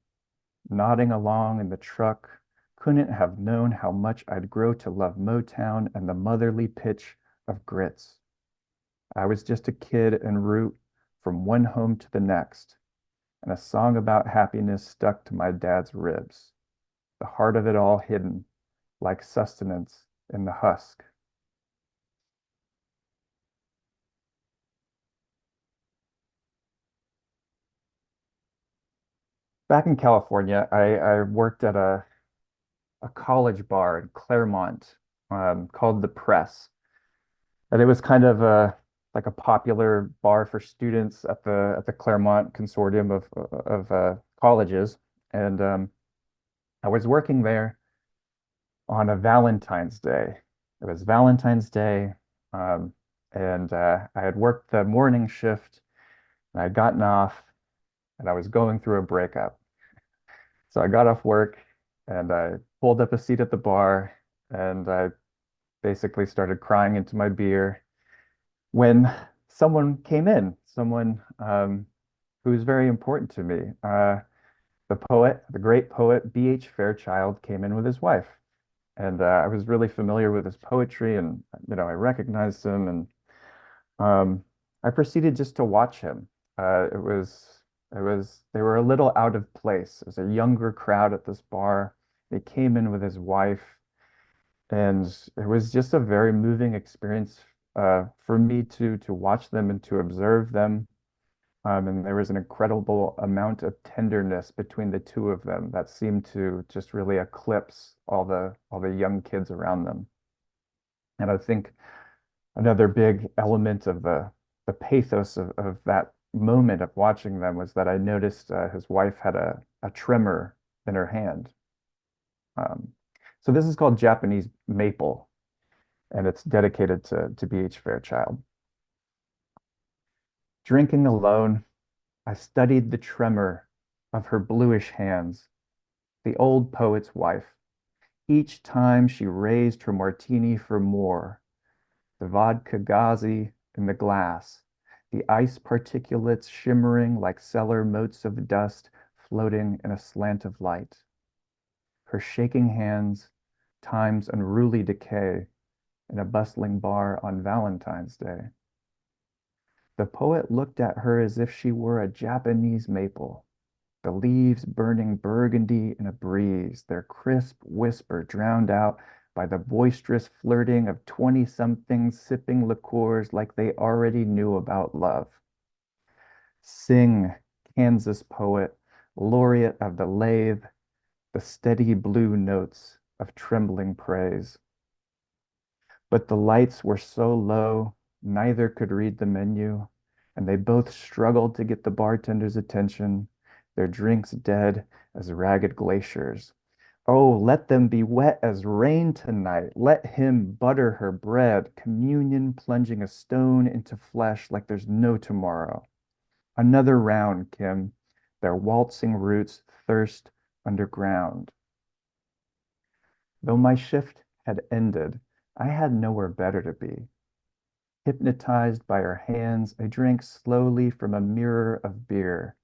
Nodding along in the truck, couldn't have known how much I'd grow to love Motown and the motherly pitch of grits. I was just a kid en route from one home to the next, and a song about happiness stuck to my dad's ribs, the heart of it all hidden, like sustenance in the husk. Back in California, I worked at a college bar in Claremont called The Press. And it was kind of like a popular bar for students at the Claremont consortium of colleges. And I was working there on a Valentine's Day. It was Valentine's Day, and I had worked the morning shift, and I had gotten off, and I was going through a breakup. So I got off work, and I pulled up a seat at the bar, and I basically started crying into my beer when someone came in, someone who was very important to me. The poet, the great poet B.H. Fairchild came in with his wife. And I was really familiar with his poetry, and I recognized him, and I proceeded just to watch him. They were a little out of place. It was a younger crowd at this bar. They came in with his wife, and it was just a very moving experience for me to watch them and to observe them. And there was an incredible amount of tenderness between the two of them that seemed to just really eclipse all the young kids around them. And I think another big element of the pathos of that moment of watching them was that I noticed his wife had a tremor in her hand. Um, so this is called Japanese maple, and it's dedicated to B.H. Fairchild. Drinking alone, I studied the tremor of her bluish hands, the old poet's wife, each time she raised her martini for more, the vodka ghazi in the glass, the ice particulates shimmering like cellar motes of dust floating in a slant of light. Her shaking hands, time's unruly decay in a bustling bar on Valentine's Day. The poet looked at her as if she were a Japanese maple, the leaves burning burgundy in a breeze, their crisp whisper drowned out by the boisterous flirting of 20-somethings sipping liqueurs like they already knew about love. Sing, Kansas poet, laureate of the lathe, the steady blue notes of trembling praise. But the lights were so low, neither could read the menu, and they both struggled to get the bartender's attention, their drinks dead as ragged glaciers. Oh, let them be wet as rain tonight. Let him butter her bread, communion plunging a stone into flesh like there's no tomorrow. Another round, Kim, their waltzing roots thirst underground. Though my shift had ended, I had nowhere better to be. Hypnotized by her hands, I drank slowly from a mirror of beer,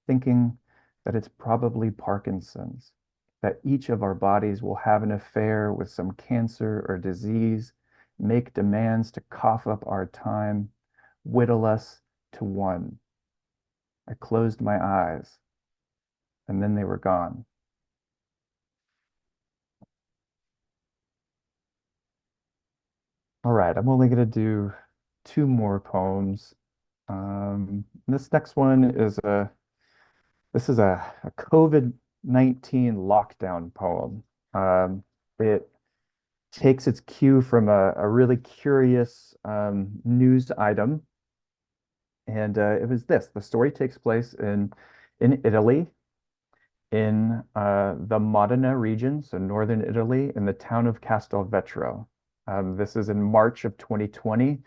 thinking that it's probably Parkinson's, that each of our bodies will have an affair with some cancer or disease, make demands to cough up our time, whittle us to one. I closed my eyes, and then they were gone. All right, I'm only going to do two more poems. This next one is a COVID-19 lockdown poem. It takes its cue from a really curious news item, and it was this. The story takes place in Italy, in the Modena region, so northern Italy, in the town of Castelvetro. This is in March of 2020,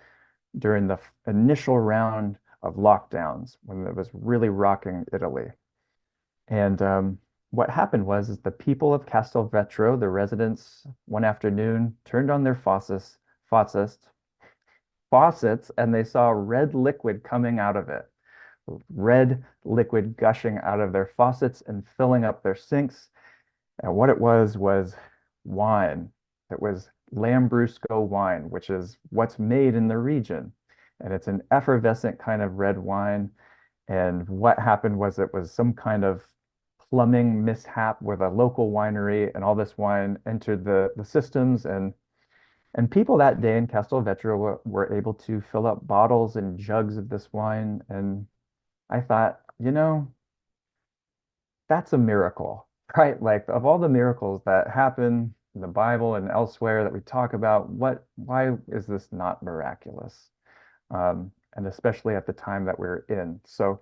during the initial round of lockdowns, when it was really rocking Italy. And what happened was the people of Castelvetro, the residents, one afternoon turned on their faucets, and they saw red liquid coming out of it. Red liquid gushing out of their faucets and filling up their sinks. And what it was wine. It was Lambrusco wine, which is what's made in the region. And it's an effervescent kind of red wine. And what happened was it was some kind of plumbing mishap with a local winery, and all this wine entered the systems, and people that day in Castelvetro were able to fill up bottles and jugs of this wine. And I thought, that's a miracle, right? Like, of all the miracles that happen in the Bible and elsewhere that we talk about, why is this not miraculous? And especially at the time that we're in. So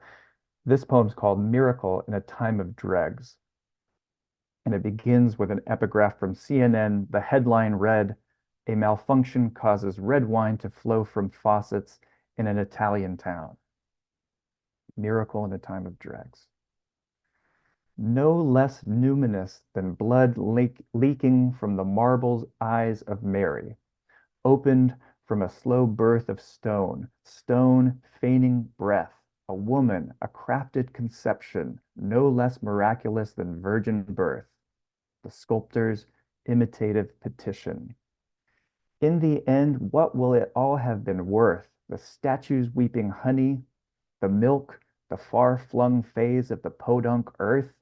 this poem's called Miracle in a Time of Dregs. And it begins with an epigraph from CNN. The headline read, A malfunction causes red wine to flow from faucets in an Italian town. Miracle in a time of dregs. No less numinous than blood leaking from the marble eyes of Mary, opened from a slow birth of stone, stone feigning breath, a woman, a crafted conception, no less miraculous than virgin birth, the sculptor's imitative petition. In the end, what will it all have been worth? The statues weeping honey, the milk, the far-flung phase of the podunk earth?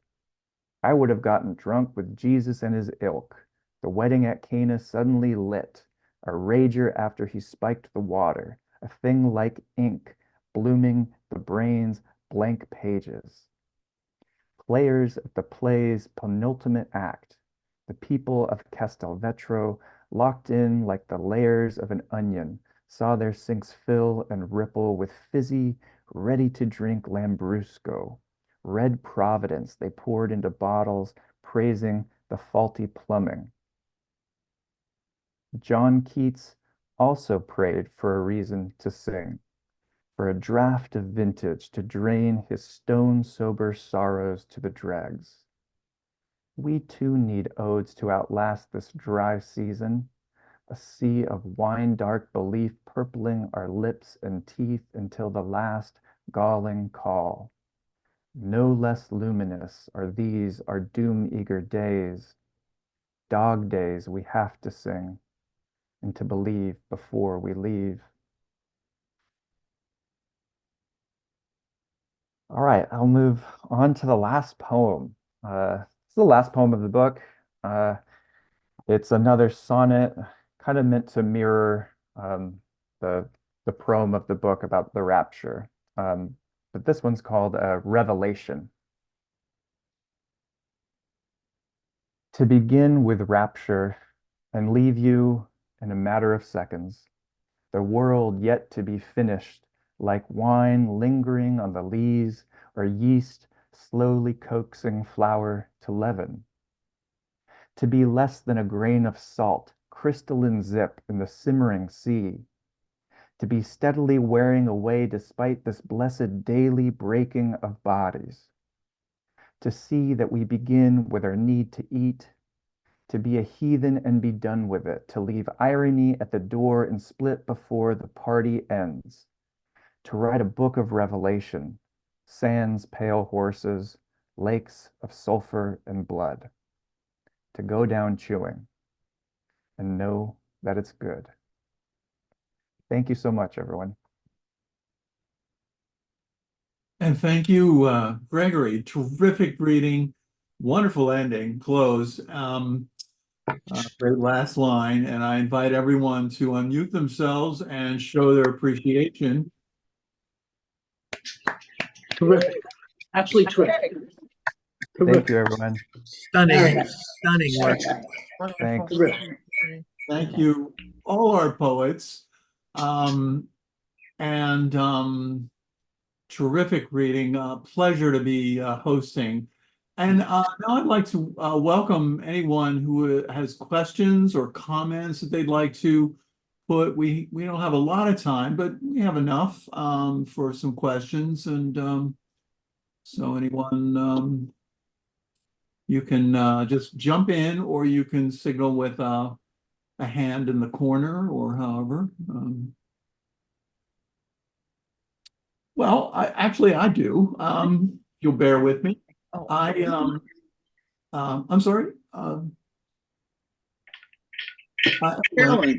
I would have gotten drunk with Jesus and his ilk, the wedding at Cana suddenly lit, a rager after he spiked the water, a thing like ink, blooming the brain's blank pages. Players of the play's penultimate act, the people of Castelvetro, locked in like the layers of an onion, saw their sinks fill and ripple with fizzy, ready-to-drink Lambrusco. Red Providence they poured into bottles, praising the faulty plumbing. John Keats also prayed for a reason to sing, for a draught of vintage to drain his stone-sober sorrows to the dregs. We too need odes to outlast this dry season, a sea of wine-dark belief purpling our lips and teeth until the last galling call. No less luminous are these our doom-eager days, dog days we have to sing and to believe before we leave. All right, I'll move on to the last poem. It's the last poem of the book. It's another sonnet, kind of meant to mirror the proem of the book about the rapture. But this one's called Revelation. To begin with rapture and leave you in a matter of seconds, the world yet to be finished, like wine lingering on the lees or yeast slowly coaxing flour to leaven. To be less than a grain of salt, crystalline zip in the simmering sea. To be steadily wearing away despite this blessed daily breaking of bodies. To see that we begin with our need to eat, to be a heathen and be done with it, to leave irony at the door and split before the party ends, to write a book of revelation, sands pale horses, lakes of sulfur and blood, to go down chewing and know that it's good. Thank you so much, everyone. And thank you, Gregory. Terrific reading, wonderful ending, close. Great last line. And I invite everyone to unmute themselves and show their appreciation. Terrific. Absolutely terrific. Thank you, everyone. Stunning, stunning work. Thanks. Terrific. Thank you, all our poets. And terrific reading. Pleasure to be hosting. And now I'd like to welcome anyone who has questions or comments that they'd like to put. We don't have a lot of time, but we have enough for some questions. And so anyone, you can just jump in, or you can signal with a hand in the corner, or however. Well, I do. You'll bear with me. I'm sorry. Carolyn.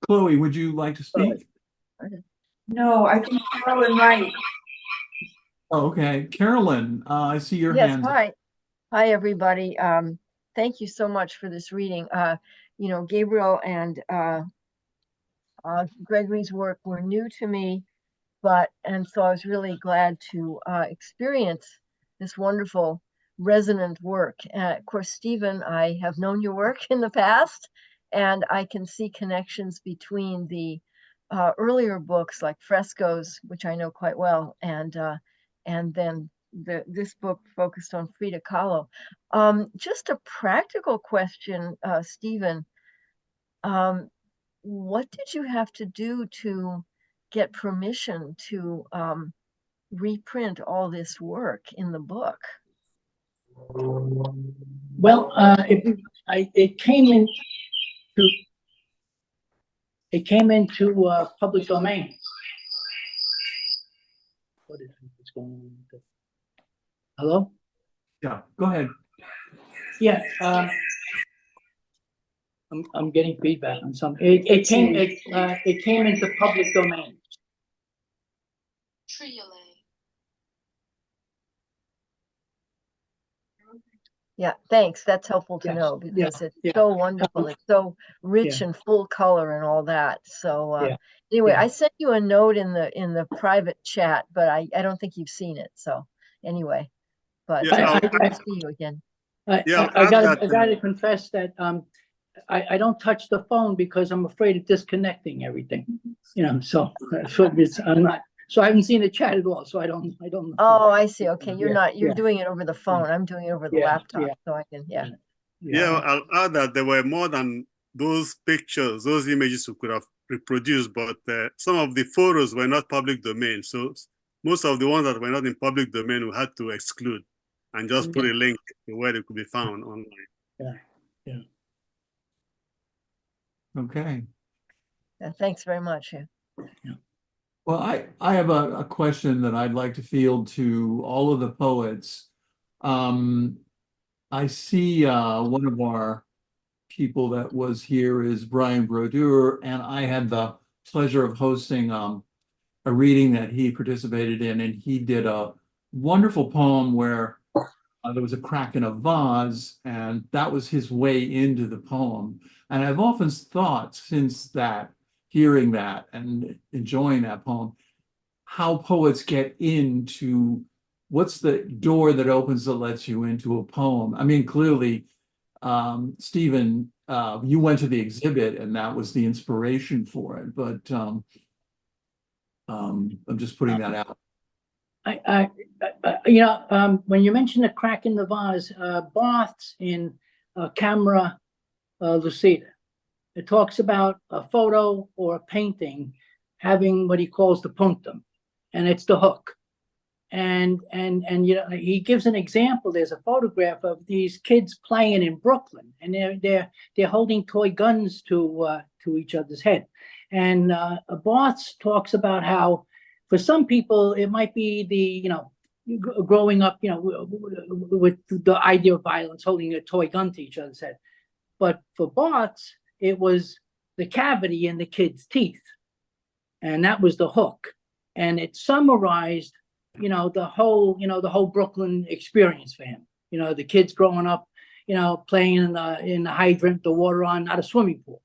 Chloe, would you like to speak? No, I think Carolyn Wright. Oh, okay. Carolyn, I see your Yes, hands. hi. Hi, everybody. Thank you so much for this reading. Gabriel and Gregory's work were new to me, and so I was really glad to experience this wonderful resonant work. Of course, Stephen, I have known your work in the past, and I can see connections between the earlier books like Frescoes, which I know quite well, and then this book focused on Frida Kahlo. Just a practical question, Stephen. What did you have to do to get permission to reprint all this work in the book? Well, it came into public domain. What's going on? Hello? Yeah, go ahead. Yeah, I'm getting feedback on something. It came into public domain. Yeah, thanks. That's helpful to Yes, know because it's yeah. so wonderful. It's so rich and full color and all that. So Yeah, anyway, yeah. I sent you a note in the private chat, but I don't think you've seen it. So anyway, but Yeah, good to see you again. I gotta confess that I don't touch the phone because I'm afraid of disconnecting everything. You know, so I'm not. So I haven't seen the chat at all. So I don't know. Oh, I see. Okay, you're Yeah. doing it over the phone. I'm doing it over the laptop, so I can. Yeah, I'll add that there were more than those pictures, those images we could have reproduced, but some of the photos were not public domain. So most of the ones that were not in public domain, we had to exclude and just put a link to where they could be found online. Yeah. Okay. Thanks very much. Yeah. Well, I have a question that I'd like to field to all of the poets. I see one of our people that was here is Brian Brodeur, and I had the pleasure of hosting a reading that he participated in, and he did a wonderful poem where there was a crack in a vase, and that was his way into the poem. And I've often thought since that, hearing that and enjoying that poem, how poets get into what's the door that opens that lets you into a poem. I mean, clearly, Stephen, you went to the exhibit and that was the inspiration for it, but I'm just putting that out. When you mentioned the crack in the vase, Barth's in Camera Lucida, it talks about a photo or a painting having what he calls the punctum, and it's the hook. And he gives an example. There's a photograph of these kids playing in Brooklyn, and they're holding toy guns to each other's head. And Barthes talks about how for some people it might be growing up, with the idea of violence, holding a toy gun to each other's head. But for Barthes, it was the cavity in the kid's teeth, and that was the hook. And it summarized the whole Brooklyn experience for him. The kids growing up, playing in the hydrant, the water on, not a swimming pool,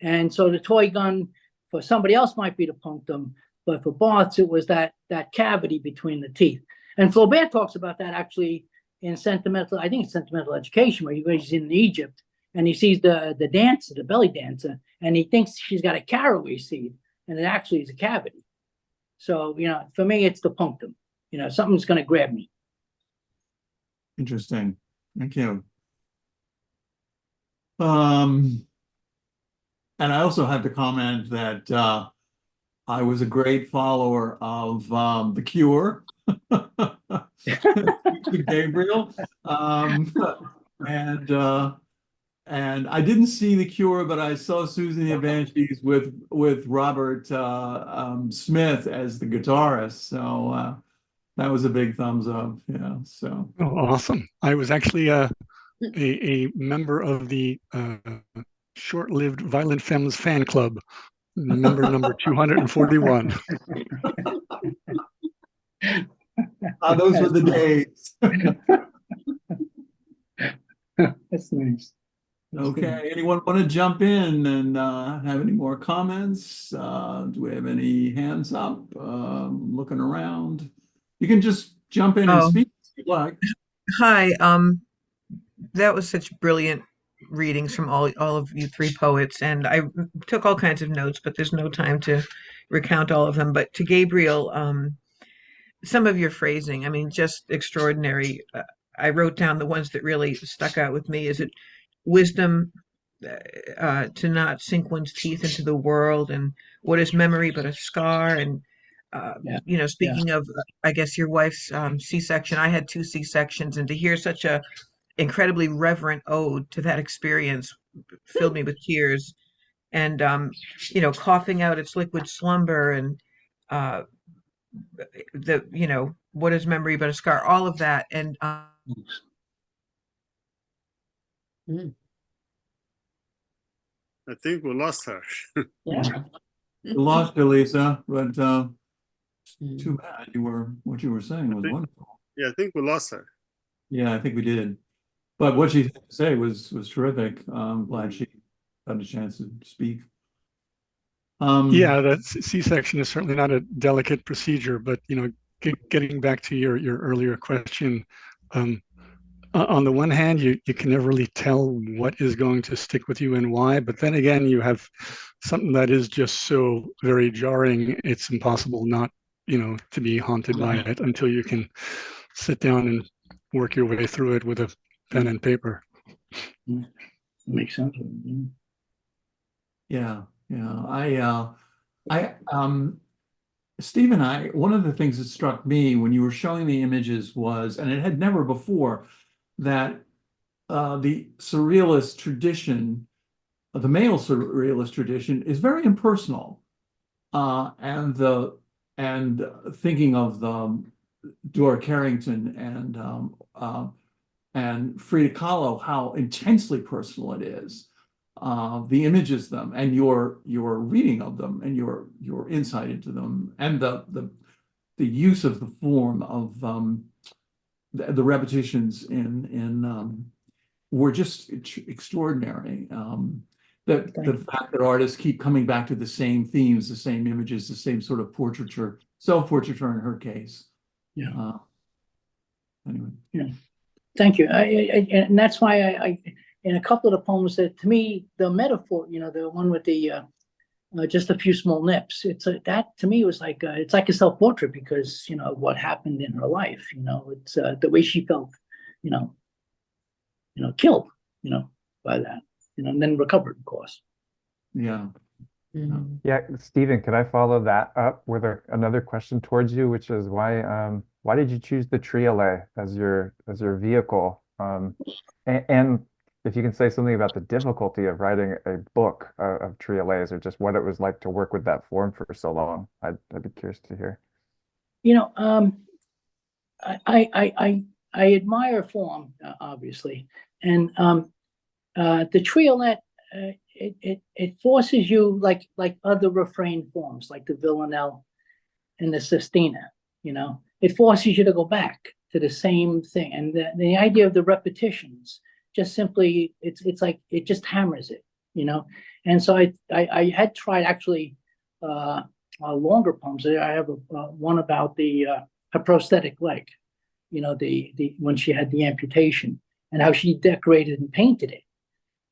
And so the toy gun for somebody else might be the punctum, but for Barthes, it was that cavity between the teeth. And Flaubert talks about that actually in Sentimental Education, where he's in Egypt and he sees the dancer, the belly dancer, and he thinks she's got a caraway seed, and it actually is a cavity. So, for me, it's the punctum. Something's going to grab me. Interesting. Thank you. And I also have to comment that I was a great follower of The Cure, Gabriel, and I didn't see The Cure, but I saw Susan the Banshees with Robert Smith as the guitarist. So that was a big thumbs up. So. Oh, awesome! I was actually a member of the short-lived Violent Femmes fan club, member number 241. Those were the days. That's nice. Okay, anyone want to jump in and have any more comments? Do we have any hands up? Looking around. You can just jump in and speak if you like. Hi, that was such brilliant readings from all of you three poets, and I took all kinds of notes, but there's no time to recount all of them. But to Gabriel, some of your phrasing, I mean, just extraordinary. I wrote down the ones that really stuck out with me. Is it wisdom to not sink one's teeth into the world, and what is memory but a scar. And speaking of, I guess your wife's C-section, I had 2 C-sections, and to hear such a incredibly reverent ode to that experience filled me with tears. And coughing out its liquid slumber, and uh, what is memory but a scar, all of that. And I think we lost her. Yeah. We lost you, Lisa, but too bad. What you were saying was wonderful. Yeah, I think we lost her. Yeah, I think we did. But what she had to say was terrific. I'm glad she got a chance to speak. Yeah, that C-section is certainly not a delicate procedure, but getting back to your earlier question, on the one hand, you can never really tell what is going to stick with you and why, but then again, you have something that is just so very jarring, it's impossible not, to be haunted by it until you can sit down and work your way through it with a pen and paper. Makes sense. Yeah. Steve and I, one of the things that struck me when you were showing the images was, and it had never before, that the surrealist tradition, the male surrealist tradition, is very impersonal. And thinking of the Dora Carrington and Frida Kahlo, how intensely personal it is. The images of them and your reading of them and your insight into them, and the use of the form of the repetitions were just extraordinary. The fact that artists keep coming back to the same themes, the same images, the same sort of portraiture, self-portraiture in her case. Yeah. Anyway. Yeah. Thank you. And that's why I in a couple of the poems, that to me, the metaphor, the one with the just a few small nips, that to me was like it's like a self-portrait, because what happened in her life, it's the way she felt, killed, by that, and then recovered, of course. Yeah. Yeah, Stephen, could I follow that up with another question towards you, which is why did you choose the triolet as your vehicle? And if you can say something about the difficulty of writing a book of triolets, or just what it was like to work with that form for so long, I'd be curious to hear. I admire form, obviously, and the triolet, it forces you, like other refrain forms, like the villanelle and the sestina. It forces you to go back to the same thing, and the idea of the repetitions just simply, it's like it just hammers it. And so I had tried actually longer poems. I have one about her prosthetic leg, the when she had the amputation, and how she decorated and painted it.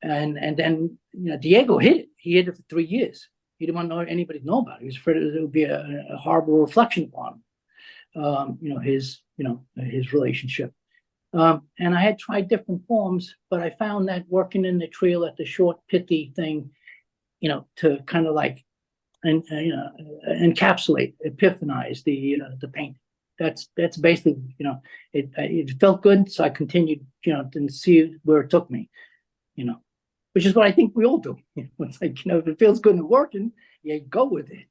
And then Diego hid it. He hid it for 3 years. He didn't want anybody to know about it. He was afraid it would be a horrible reflection upon him. His relationship. And I had tried different forms, but I found that working in the triolet, the short, pithy thing, to kind of like encapsulate, epiphanize the paint. That's basically, it felt good, so I continued, to see where it took me, which is what I think we all do. It's like, if it feels good and working, you go with it.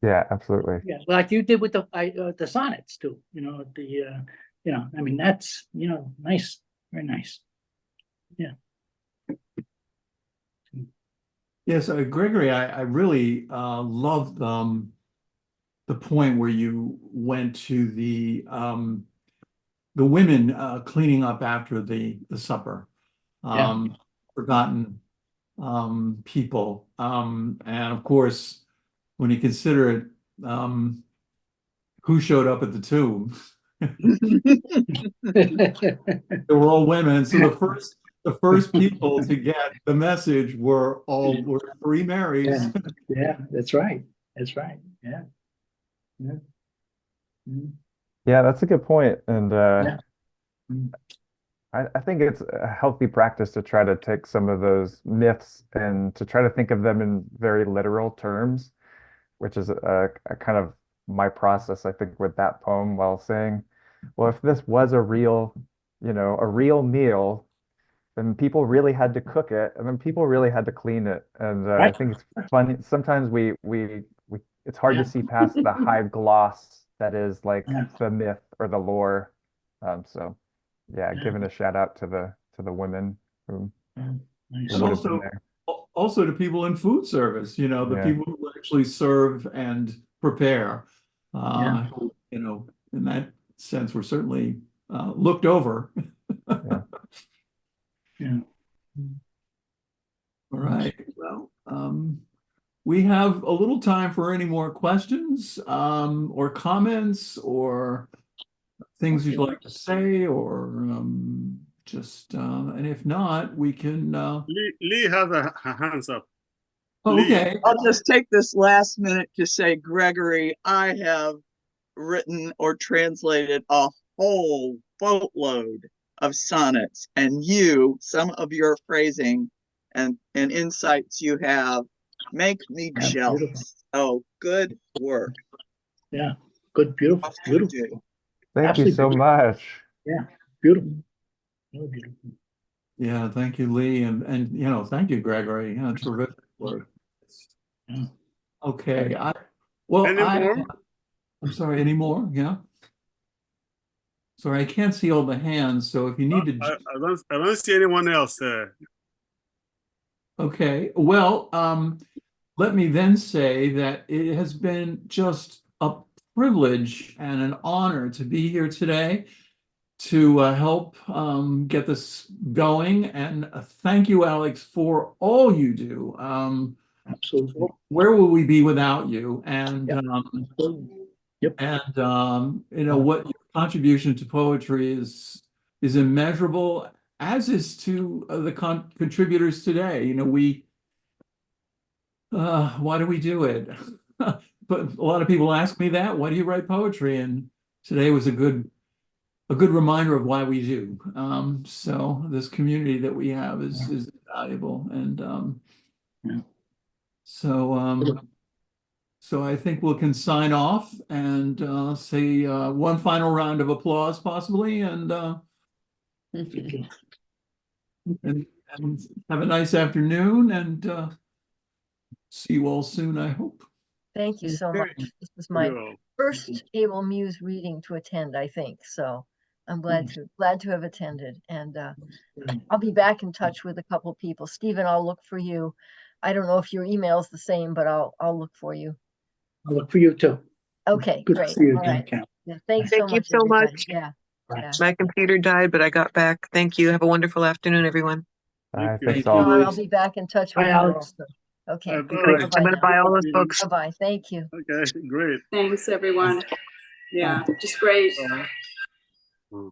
Yeah, absolutely. Yeah, like you did with the sonnets too. I mean, that's nice, very nice. Yeah. Yes, Gregory, I really loved the point where you went to the women cleaning up after the supper, forgotten people, and of course, when you consider it, who showed up at the tomb? They were all women. So the first people to get the message were 3 Marys. Yeah, that's right. That's right. Yeah. Yeah, that's a good point. And I think it's a healthy practice to try to take some of those myths and to try to think of them in very literal terms, which is a kind of my process, I think, with that poem, while saying, well, if this was a real, a real meal, then people really had to cook it, and then people really had to clean it. And I Right. think it's funny. Sometimes it's hard to see past the high gloss that is like Yeah. the myth or the lore. So yeah, Yeah. giving a shout out to the women who, Nice. who would have been Also, there. also to people in food service, the Yeah. people who actually serve and prepare. Yeah. In that sense, we're certainly looked over. Yeah. Yeah. All right. Well, we have a little time for any more questions, or comments, or things you'd like to say, or and if not, we can. Lee has her hands up. Okay. I'll just take this last minute to say, Gregory, I have written or translated a whole boatload of sonnets, and some of your phrasing and insights you have make me Yeah, beautiful. jealous. Oh, good work. Yeah. Good. Beautiful. Beautiful. Thank you Absolutely so beautiful. much. Yeah. Beautiful. Really beautiful. Yeah, thank you, Lee, and thank you, Gregory. Terrific work. Yeah. Okay, I'm sorry, any more? Yeah. Sorry, I can't see all the hands, so if you need to. I don't see anyone else. Okay, well, let me then say that it has been just a privilege and an honor to be here today to help get this going. And thank you, Alex, for all you do. Absolutely. Where will we be without you? And Yep. Yep. and what your contribution to poetry is immeasurable, as is to the contributors today. Why do we do it? But a lot of people ask me that. Why do you write poetry? And today was a good reminder of why we do. So this community that we have is valuable, and Yeah. so so I think we can sign off and say one final round of applause, possibly, and and have a nice afternoon, and see you all soon, I hope. Thank you so Very much. This was my Yeah. first Able Muse reading to attend, I think. So I'm glad to have attended. And I'll be back in touch with a couple people. Stephen, I'll look for you. I don't know if your email is the same, but I'll look for you. I'll look for you too. Okay, Good great. to see you All again, right. Cam. Yeah, thanks Thank so you much, so everybody. much. Yeah. Right. Yeah. My computer died, but I got back. Thank you. Have a wonderful afternoon, everyone. Thank you. Thanks Thank you, all. John, I'll Alex. be back in touch with Bye, you Alex. also. Okay. Bye. Great. I'm Bye-bye going to now. buy all those books. Bye-bye. Thank you. Okay, great. Thanks, everyone. Yeah, just great. Mm.